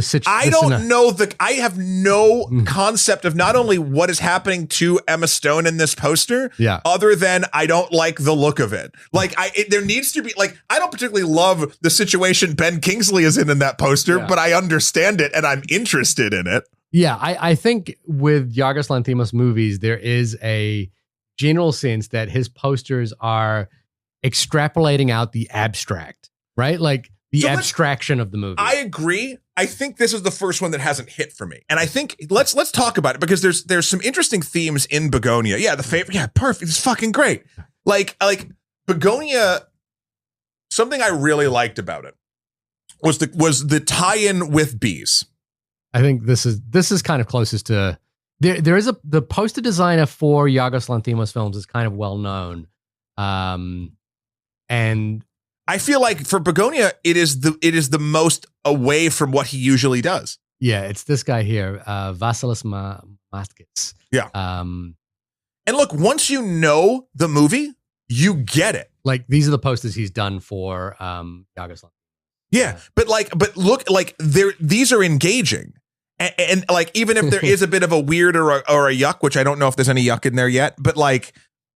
situation. I don't know I have no concept of not only what is happening to Emma Stone in this poster, other than I don't like the look of it. Like there needs to be like, I don't particularly love the situation Ben Kingsley is in that poster, but I understand it and I'm interested in it. Yeah, I think with Yorgos Lanthimos movies, there is a general sense that his posters are extrapolating out the abstract, right? Like the abstraction of the movie. I agree. I think this is the first one that hasn't hit for me. And I think let's talk about it, because there's some interesting themes in Bugonia. Yeah, the favorite. Yeah, perfect. It's fucking great. Like Bugonia, something I really liked about it was the tie-in with bees. I think this is kind of closest to there is the poster designer for Yorgos Lanthimos films is kind of well known. And I feel like for Bugonia, it is the most away from what he usually does. Yeah, it's this guy here, Vasilis Maskis. Yeah. And look, once you know the movie, you get it. Like these are the posters he's done for Yorgos Lanthimos. Yeah, but look, like these are engaging, and like even if there is a bit of a weird or a yuck, which I don't know if there's any yuck in there yet, but like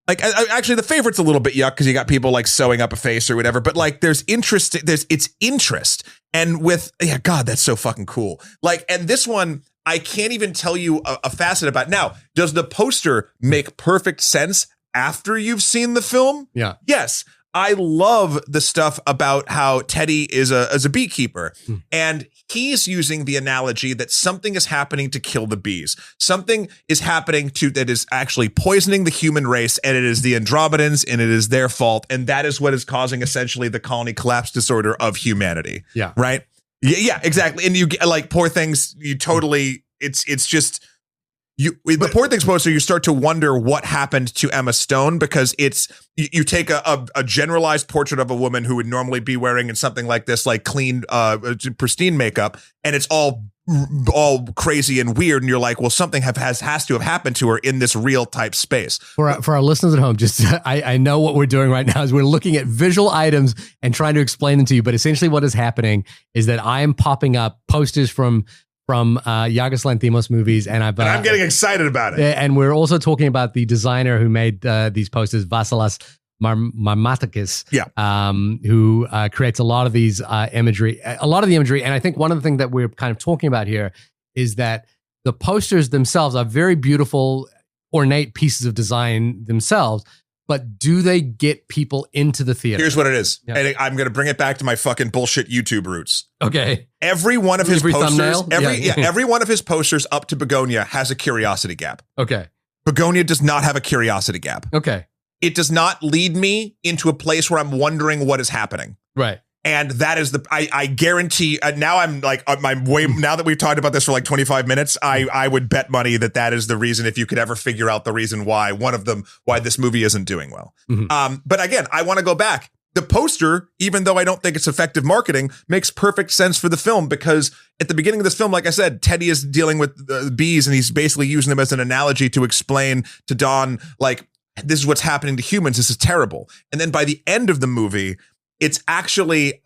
actually the favorite's a little bit yuck because you got people like sewing up a face or whatever, but like there's interest, it's interest. And with, yeah, God, that's so fucking cool. Like, and this one, I can't even tell you a facet about. Now, does the poster make perfect sense after you've seen the film? Yeah. Yes. I love the stuff about how Teddy is a beekeeper, and he's using the analogy that something is happening to kill the bees. Something is happening that is actually poisoning the human race, and it is the Andromedans, and it is their fault, and that is what is causing essentially the colony collapse disorder of humanity. Yeah. Right? Yeah, exactly. And you like poor things, you totally, it's just, The Poor Things poster, you start to wonder what happened to Emma Stone, because you take a generalized portrait of a woman who would normally be wearing in something like this, like clean, pristine makeup, and it's all crazy and weird, and you're like, well, something has to have happened to her in this real type space. For our listeners at home, just I know what we're doing right now is we're looking at visual items and trying to explain them to you, but essentially what is happening is that I am popping up posters from Yorgos Lanthimos movies, and I'm getting excited about it. And we're also talking about the designer who made these posters, Vasilis Marmatakis, who creates a lot of these imagery, and I think one of the things that we're kind of talking about here is that the posters themselves are very beautiful, ornate pieces of design themselves. But do they get people into the theater? Here's what it is. Yeah. And I'm going to bring it back to my fucking bullshit YouTube roots. Okay. Every one of his posters, thumbnail? every one of his posters up to Bugonia has a curiosity gap. Okay. Bugonia does not have a curiosity gap. Okay. It does not lead me into a place where I'm wondering what is happening. Right. And that is I guarantee, now I'm like, now that we've talked about this for like 25 minutes, I would bet money that is the reason, if you could ever figure out the reason why, why this movie isn't doing well. Mm-hmm. But again, I want to go back. The poster, even though I don't think it's effective marketing, makes perfect sense for the film, because at the beginning of this film, like I said, Teddy is dealing with bees, and he's basically using them as an analogy to explain to Dawn, like, this is what's happening to humans. This is terrible. And then by the end of the movie, it's actually,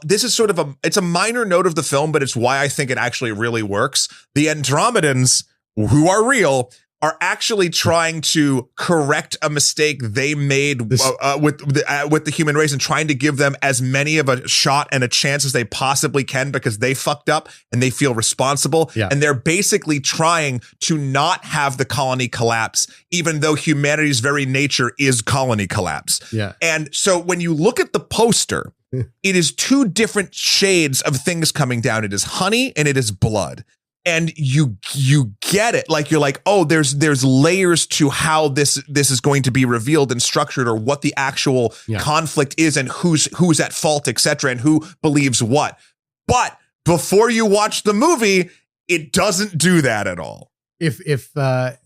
this is sort of it's a minor note of the film, but it's why I think it actually really works. The Andromedans, who are real, are actually trying to correct a mistake they made with the human race, and trying to give them as many of a shot and a chance as they possibly can, because they fucked up and they feel responsible. Yeah. And they're basically trying to not have the colony collapse, even though humanity's very nature is colony collapse. Yeah. And so when you look at the poster, it is two different shades of things coming down. It is honey and it is blood. And you get it. Like, you're like, oh, there's layers to how this is going to be revealed and structured, or what the actual conflict is, and who's at fault, etc., and who believes what. But before you watch the movie, it doesn't do that at all.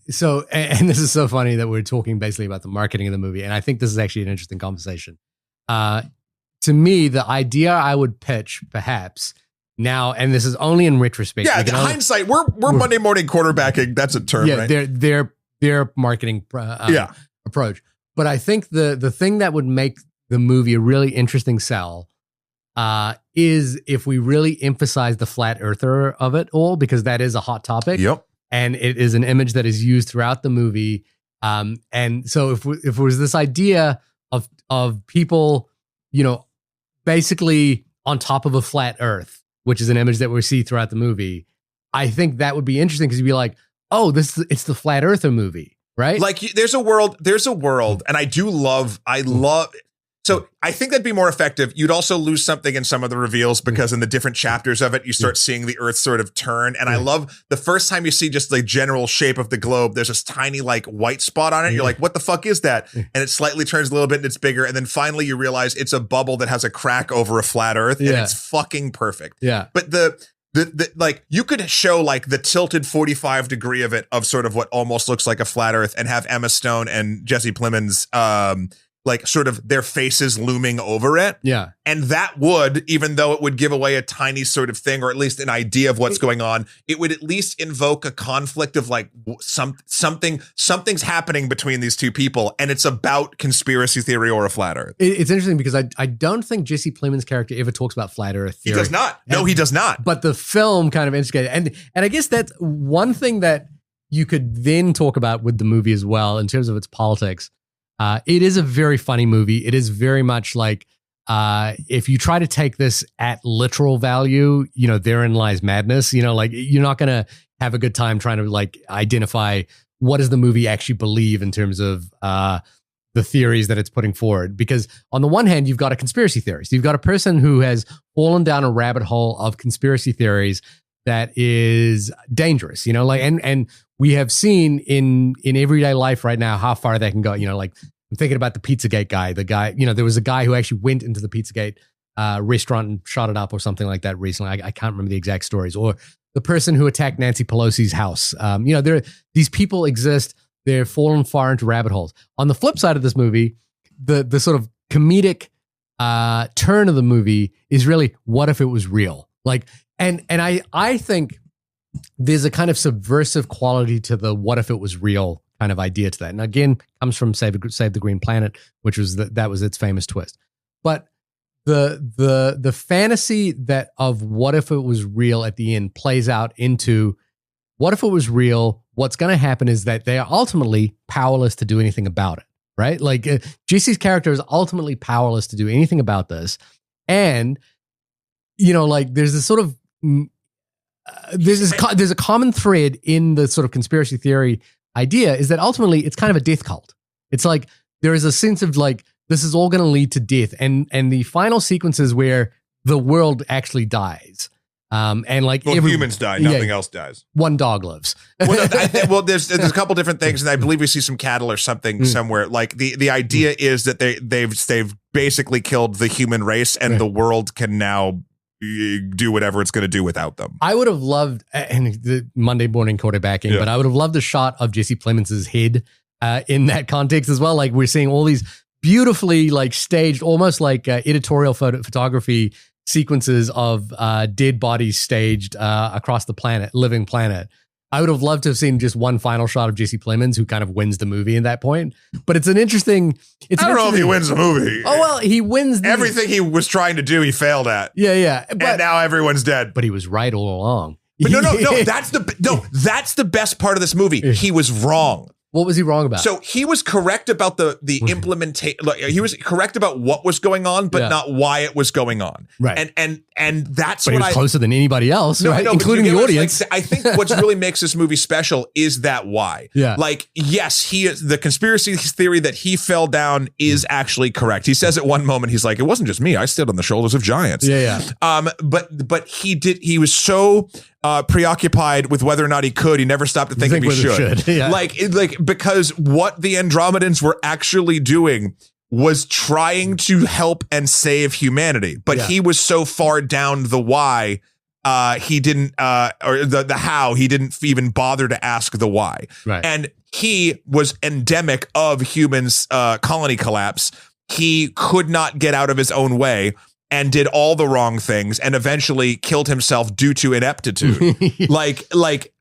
So, and this is so funny that we're talking basically about the marketing of the movie, and I think this is actually an interesting conversation. To me, the idea I would pitch, perhaps, now, and this is only in retrospect. Yeah, in hindsight, we're Monday morning quarterbacking. That's a term, right? Their marketing approach. But I think the thing that would make the movie a really interesting sell is if we really emphasize the flat earther of it all, because that is a hot topic. Yep. And it is an image that is used throughout the movie. And so if it was this idea of people, basically on top of a flat earth, which is an image that we see throughout the movie, I think that would be interesting, because you'd be like, oh, it's the flat earther movie, right? Like, there's a world, and I love. So I think that'd be more effective. You'd also lose something in some of the reveals, because in the different chapters of it, you start seeing the Earth sort of turn. And I love the first time you see just the general shape of the globe, there's this tiny like white spot on it. You're like, what the fuck is that? And it slightly turns a little bit and it's bigger. And then finally you realize it's a bubble that has a crack over a flat Earth, and it's fucking perfect. Yeah. But the like, you could show like the tilted 45 degree of it, of sort of what almost looks like a flat Earth, and have Emma Stone and Jesse Plemons like sort of their faces looming over it. Yeah. And that would, even though it would give away a tiny sort of thing, or at least an idea of what's going on, it would at least invoke a conflict of like something's happening between these two people, and it's about conspiracy theory or a flat Earth. It's interesting, because I don't think Jesse Plemons' character ever talks about flat Earth theory. He does not. No, he does not. But the film kind of instigated. And I guess that's one thing that you could then talk about with the movie as well, in terms of its politics. It is a very funny movie. It is very much like, if you try to take this at literal value, therein lies madness. Like, you're not going to have a good time trying to like identify what does the movie actually believe in terms of the theories that it's putting forward. Because on the one hand, you've got a conspiracy theorist. You've got a person who has fallen down a rabbit hole of conspiracy theories that is dangerous, and we have seen in everyday life right now how far that can go. Like, I'm thinking about the Pizzagate guy. The guy, there was a guy who actually went into the Pizzagate restaurant and shot it up or something like that recently. I can't remember the exact stories. Or the person who attacked Nancy Pelosi's house. These people exist. They're fallen far into rabbit holes. On the flip side of this movie, the sort of comedic turn of the movie is really, what if it was real? Like, and I think there's a kind of subversive quality to the what if it was real kind of idea to that. And again, comes from Save the Green Planet, which was that was its famous twist. But the fantasy that of what if it was real at the end plays out into what if it was real? What's going to happen is that they are ultimately powerless to do anything about it, right? Like GC's character is ultimately powerless to do anything about this. And, like there's this sort of, there's a common thread in the sort of conspiracy theory idea is that ultimately it's kind of a death cult. It's like there is a sense of like, this is all going to lead to death. And the final sequences where the world actually dies. And like humans die, nothing else dies. One dog lives. There's a couple different things, and I believe we see some cattle or something somewhere. Like the idea is that they've basically killed the human race, and the world can now do whatever it's going to do without them. I would have loved, and the Monday morning quarterbacking, but I would have loved a shot of Jesse Plemons' head in that context as well. Like we're seeing all these beautifully like staged, almost like editorial photography sequences of dead bodies staged across the planet, living planet. I would have loved to have seen just one final shot of Jesse Plemons, who kind of wins the movie in that point. But it's an interesting. I don't know if he wins the movie. Oh well, he wins everything he was trying to do. He failed at. Yeah. And now everyone's dead. But he was right all along. But no. That's the best part of this movie. He was wrong. What was he wrong about? So he was correct about the implementation. He was correct about what was going on, but not why it was going on. Right. And that's but what he was closer than anybody else, right? Including the audience. Like, I think what really makes this movie special is that why. Yeah. Like, yes, he is the conspiracy theory that he fell down is actually correct. He says at one moment, he's like, it wasn't just me. I stood on the shoulders of giants. Yeah. But he was so preoccupied with whether or not he could. He never stopped to think if he should. Yeah. Like because what the Andromedans were actually doing was trying to help and save humanity, but he was so far down the why, he didn't, or the how, he didn't even bother to ask the why. Right. And he was endemic of humans' colony collapse. He could not get out of his own way and did all the wrong things and eventually killed himself due to ineptitude. like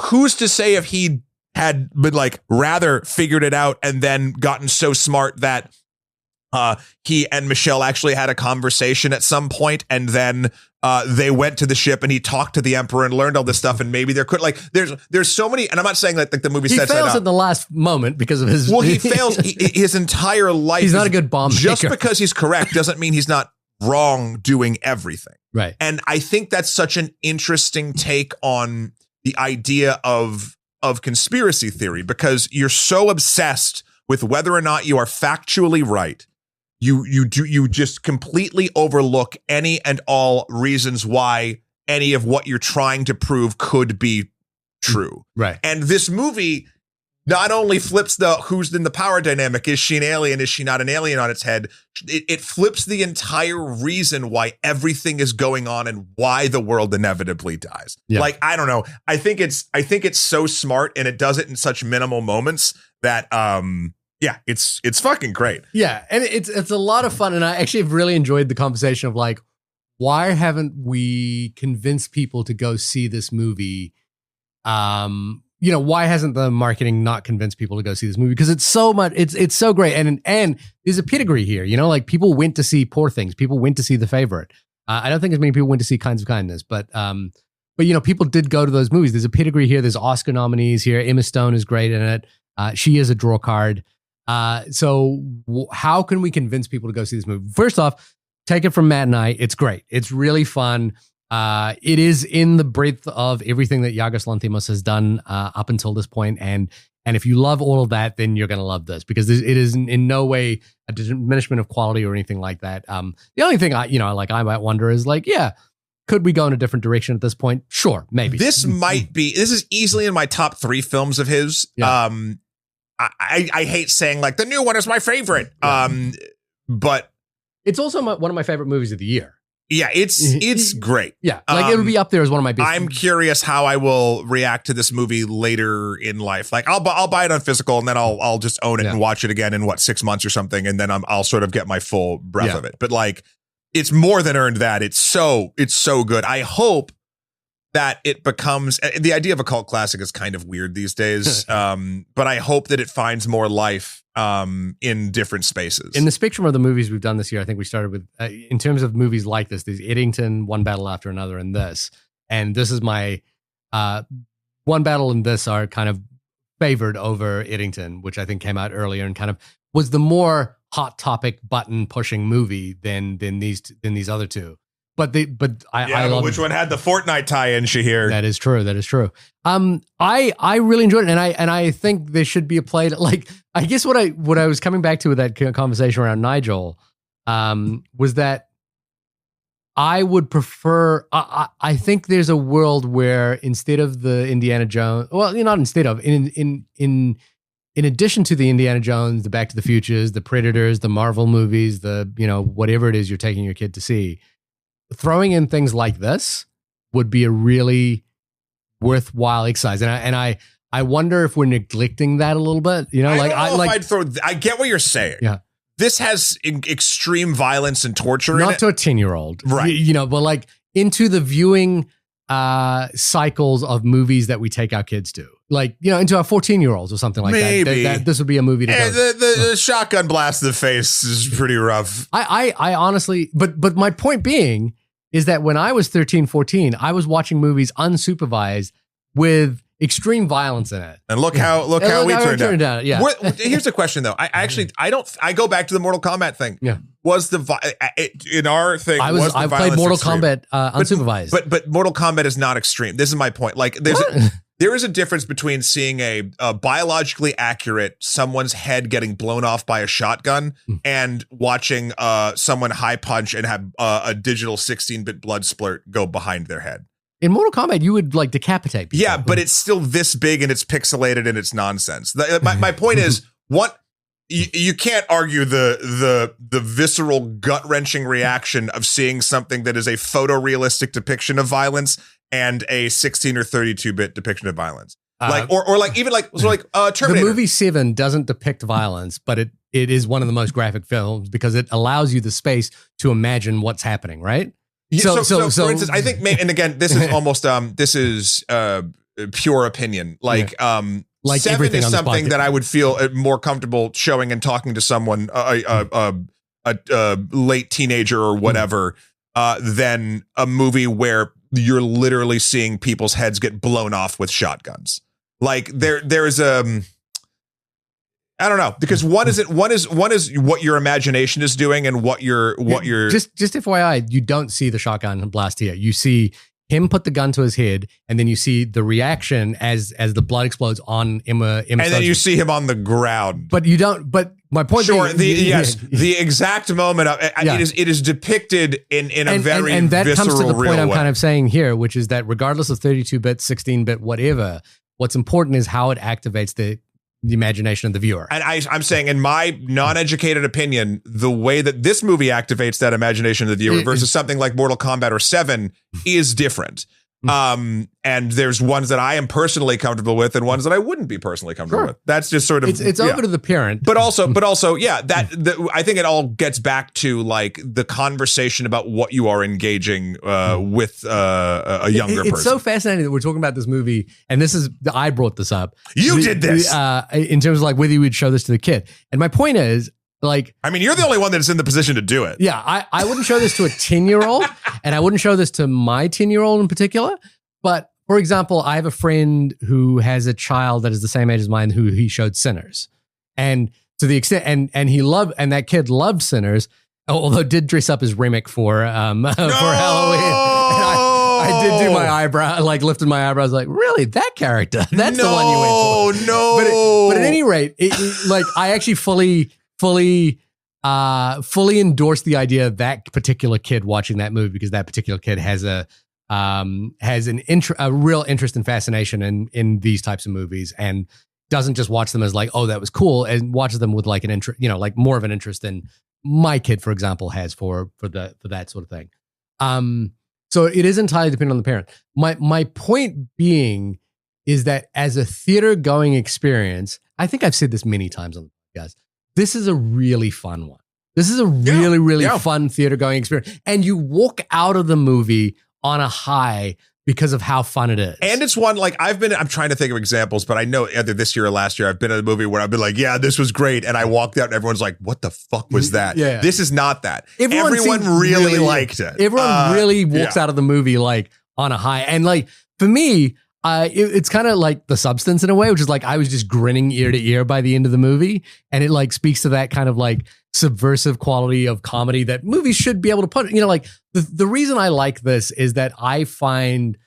who's to say if he had been like rather figured it out and then gotten so smart that he and Michelle actually had a conversation at some point, and then they went to the ship and he talked to the Emperor and learned all this stuff, and maybe there could there's so many, and I'm not saying that the movie sets that up. He fails at the last moment because of his. Well, he fails his entire life. He's not a good bomb maker. Just because he's correct doesn't mean he's not wrong doing everything. Right. And I think that's such an interesting take on the idea of conspiracy theory, because you're so obsessed with whether or not you are factually right. You just completely overlook any and all reasons why any of what you're trying to prove could be true. Right. And this movie not only flips the who's in the power dynamic, is she an alien, is she not an alien, on its head, it flips the entire reason why everything is going on and why the world inevitably dies. Yeah. Like, I don't know. I think it's so smart, and it does it in such minimal moments that it's fucking great. Yeah, and it's a lot of fun, and I actually have really enjoyed the conversation of like, why haven't we convinced people to go see this movie? Why hasn't the marketing not convinced people to go see this movie? Because it's so much, it's so great, and there's a pedigree here. Like people went to see Poor Things, people went to see The Favorite. I don't think as many people went to see Kinds of Kindness, but people did go to those movies. There's a pedigree here. There's Oscar nominees here. Emma Stone is great in it. She is a draw card. So how can we convince people to go see this movie? First off, take it from Matt and I. It's great. It's really fun. It is in the breadth of everything that Yorgos Lanthimos has done up until this point. And if you love all of that, then you're going to love this, because it is in no way a diminishment of quality or anything like that. The only thing I might wonder is like, could we go in a different direction at this point? Sure, maybe. This is easily in my top 3 films of his. Yeah. I hate saying like the new one is my favorite. But it's also one of my favorite movies of the year. Yeah, it's great. Yeah, like it would be up there as one of my best. I'm curious how I will react to this movie later in life. Like I'll buy it on physical and then I'll just own it and watch it again in 6 months or something, and then I'll sort of get my full breath of it. But like, it's more than earned that. It's so good. I hope that it becomes, the idea of a cult classic is kind of weird these days. But I hope that it finds more life in different spaces. In the spectrum of the movies we've done this year, I think we started with, in terms of movies like this, there's Eddington, One Battle After Another, and this. And this is my, One Battle and this are kind of favored over Eddington, which I think came out earlier and kind of was the more hot topic button pushing movie than these other two. But I love which one had the Fortnite tie-in, Shahir? That is true. I really enjoyed it, and I think there should be a play that, like, I guess what I was coming back to with that conversation around Nigel, was that I would prefer. I think there's a world where instead of the Indiana Jones, well, not instead of in addition to the Indiana Jones, the Back to the Futures, the Predators, the Marvel movies, the whatever it is you're taking your kid to see. Throwing in things like this would be a really worthwhile exercise, and I wonder if we're neglecting that a little bit. I get what you're saying. Yeah, this has extreme violence and torture. Not to a 10-year-old, right? But like into the viewing cycles of movies that we take our kids to, like into our 14-year-olds or something like Maybe. that. This would be a movie to go. The shotgun blast to the face is pretty rough. I honestly, but my point being is that when I was 13, 14, I was watching movies unsupervised with extreme violence in it. And look how we turned out. Yeah. Here's the question though. I go back to the Mortal Kombat thing. Yeah. Was in our thing? I played Mortal Kombat unsupervised. But Mortal Kombat is not extreme. This is my point. Like there is a difference between seeing a biologically accurate someone's head getting blown off by a shotgun and watching someone high punch and have a digital 16-bit blood splurt go behind their head. In Mortal Kombat, you would like decapitate people. Yeah, but it's still this big and it's pixelated and it's nonsense. My point is, what you can't argue the visceral gut-wrenching reaction of seeing something that is a photorealistic depiction of violence and a 16 or 32-bit depiction of violence. Terminator. The movie 7 doesn't depict violence, but it is one of the most graphic films because it allows you the space to imagine what's happening, right? So for instance, I think, and again, this is almost pure opinion. Like 7 is something that I would feel more comfortable showing and talking to someone, a late teenager or whatever, than a movie where you're literally seeing people's heads get blown off with shotguns. Like there's I don't know, because one is what your imagination is doing and what you're just FYI, you don't see the shotgun blast here. You see him put the gun to his head, and then you see the reaction as the blood explodes on Emma and then you see him on the ground. But you don't. But my point the exact moment of it is depicted in a very and that visceral, comes to the point I'm way. kind of saying here, which is that regardless of 32-bit, 16-bit, whatever, what's important is how it activates the imagination of the viewer. And I'm saying, in my non-educated opinion, the way that this movie activates that imagination of the viewer versus something like Mortal Kombat or 7 is different. And there's ones that I am personally comfortable with and ones that I wouldn't be personally comfortable with. That's just sort of it's over to the parent. But also, I think it all gets back to like the conversation about what you are engaging with a younger person. It's so fascinating that we're talking about this movie, and I brought this up. You did this in terms of like whether you would show this to the kid. And my point is, like, I mean, you're the only one that's in the position to do it. Yeah, I wouldn't show this to a 10-year-old, and I wouldn't show this to my 10-year-old in particular. But for example, I have a friend who has a child that is the same age as mine who he showed Sinners. And to the extent, and that kid loved Sinners, although did dress up as Remick for Halloween. And I did do my eyebrow, like lifted my eyebrows, like, really, that character? That's the one you went for. No. But at any rate, like I actually fully endorse the idea of that particular kid watching that movie, because that particular kid has a real interest and fascination in these types of movies, and doesn't just watch them as like, oh, that was cool, and watches them with like an interest, like more of an interest than my kid, for example, has for that sort of thing. So it is entirely dependent on the parent. My point being is that as a theater going experience, I think I've said this many times on the podcast, this is a really fun one. This is a really fun theater going experience. And you walk out of the movie on a high because of how fun it is. And it's one like I'm trying to think of examples, but I know either this year or last year, I've been in a movie where I've been like, yeah, this was great. And I walked out and everyone's like, what the fuck was that? Yeah. This is not that. Everyone really liked it. Everyone really walks out of the movie like on a high. And like, for me, it's kind of like The Substance in a way, which is like, I was just grinning ear to ear by the end of the movie. And it like speaks to that kind of like subversive quality of comedy that movies should be able to put, like the reason I like this is that I find,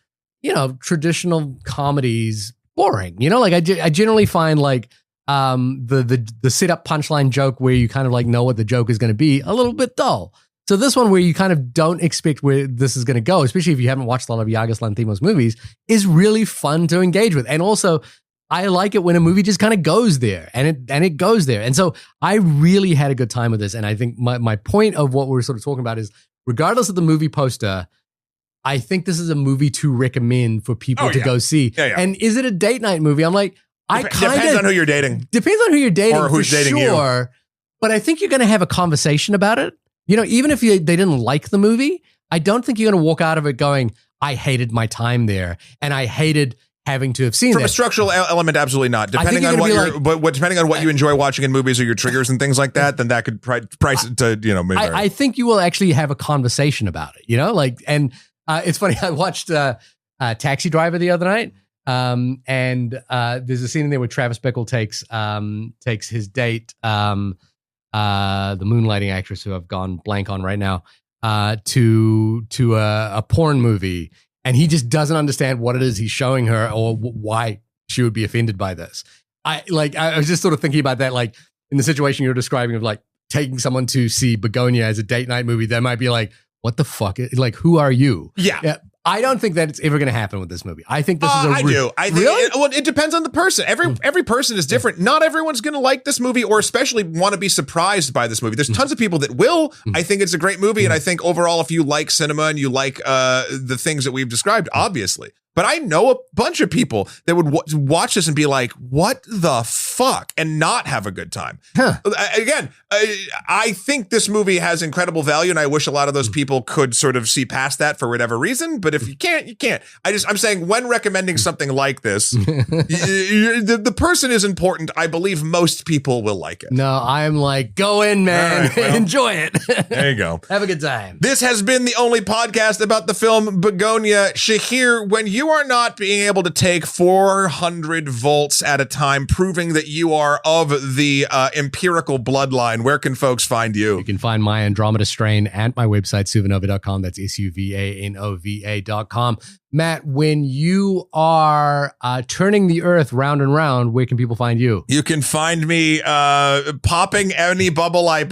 traditional comedies boring, like I generally find like, the sit up punchline joke where you kind of like know what the joke is going to be a little bit dull. So this one where you kind of don't expect where this is going to go, especially if you haven't watched a lot of Yorgos Lanthimos movies, is really fun to engage with. And also, I like it when a movie just kind of goes there and it goes there. And so I really had a good time with this. And I think my point of what we're sort of talking about is, regardless of the movie poster, I think this is a movie to recommend for people to go see. Yeah. And is it a date night movie? I'm like, depends on who you're dating. Depends on who you're dating, or who's dating you. But I think you're going to have a conversation about it. Even if they didn't like the movie, I don't think you're going to walk out of it going, I hated my time there and I hated having to have seen From a structural element, absolutely not. Depending on depending on what you enjoy watching in movies or your triggers and things like that, then that could price it to maybe. I think you will actually have a conversation about it. And it's funny. I watched Taxi Driver the other night, and there's a scene in there where Travis Bickle takes his date, the moonlighting actress who I've gone blank on right now, to a porn movie. And he just doesn't understand what it is he's showing her or why she would be offended by this. I was just sort of thinking about that, like in the situation you're describing of like taking someone to see Bugonia as a date night movie, they might be like, what the fuck? Like, who are you? Yeah. I don't think that it's ever going to happen with this movie. I think this is I do. I think really? It depends on the person. Every person is different. Not everyone's going to like this movie or especially want to be surprised by this movie. There's tons of people that will. I think it's a great movie. And I think overall, if you like cinema and you like the things that we've described, obviously. But I know a bunch of people that would watch this and be like, what the fuck? And not have a good time. Again, I think this movie has incredible value. And I wish a lot of those people could sort of see past that for whatever reason. But if you can't, you can't. I'm saying when recommending something like this, the person is important. I believe most people will like it. No, I'm like, go in, man. Right, well, enjoy it. There you go. Have a good time. This has been the only podcast about the film Bugonia. Shahir, when you are not being able to take 400 volts at a time, proving that you are of the empirical bloodline, where can folks find you? You can find my Andromeda strain at my website, suvanova.com. That's SUVANOVA.com. Matt, when you are turning the earth round and round, where can people find you? You can find me popping any bubble I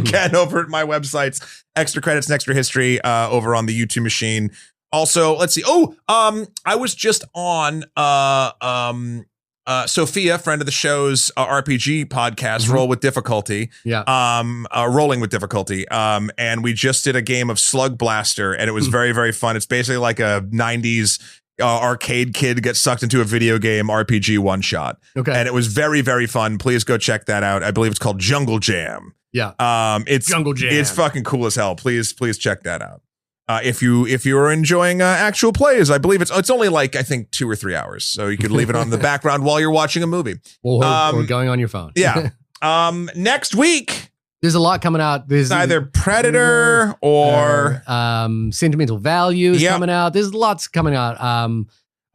can over at my websites, Extra Credits and Extra History over on the YouTube machine. Also, let's see. I was just on Sophia, friend of the show's RPG podcast, Roll with Difficulty. Yeah. Rolling with Difficulty. And we just did a game of Slug Blaster, and it was very, very fun. It's basically like a 90s arcade kid gets sucked into a video game RPG one shot. Okay. And it was very, very fun. Please go check that out. I believe it's called Jungle Jam. Yeah. It's Jungle Jam. It's fucking cool as hell. Please check that out. If you are enjoying actual plays, I believe it's only like, I think 2 or 3 hours. So you could leave it on the background while you're watching a movie. Or going on your phone. Yeah. Next week, there's a lot coming out. There's either Predator or Sentimental Values coming out. There's lots coming out.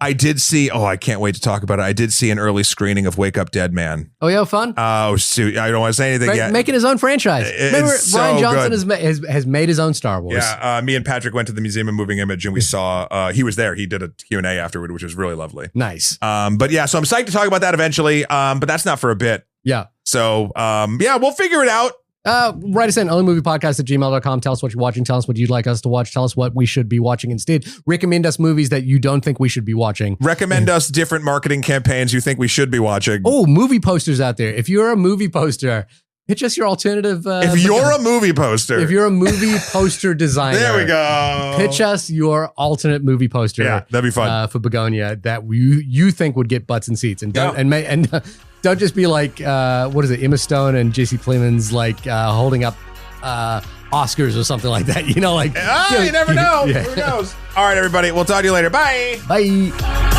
I did see, I can't wait to talk about it. I did see an early screening of Wake Up Dead Man. Oh, yeah, fun? Oh, shoot. I don't want to say anything yet. Making his own franchise. Remember, so Rian Johnson has made his own Star Wars. Yeah, me and Patrick went to the Museum of Moving Image and we saw, he was there. He did a Q&A afterward, which was really lovely. Nice. But yeah, so I'm psyched to talk about that eventually, but that's not for a bit. Yeah. So, we'll figure it out. Write us in onlymoviepodcast@gmail.com. Tell us what you're watching. Tell us what you'd like us to watch. Tell us what we should be watching instead. Recommend us movies that you don't think we should be watching. Recommend us different marketing campaigns you think we should be watching. Oh, movie posters out there. If you're a movie poster, pitch us your alternative. If you're a movie poster. If you're a movie poster designer. There we go. Pitch us your alternate movie poster. Yeah, that'd be fun. For Bugonia that you think would get butts and seats. And don't don't just be like, what is it, Emma Stone and JC Plemons like holding up Oscars or something like that. You know, like. You never know. Yeah. Who knows? All right, everybody. We'll talk to you later. Bye. Bye.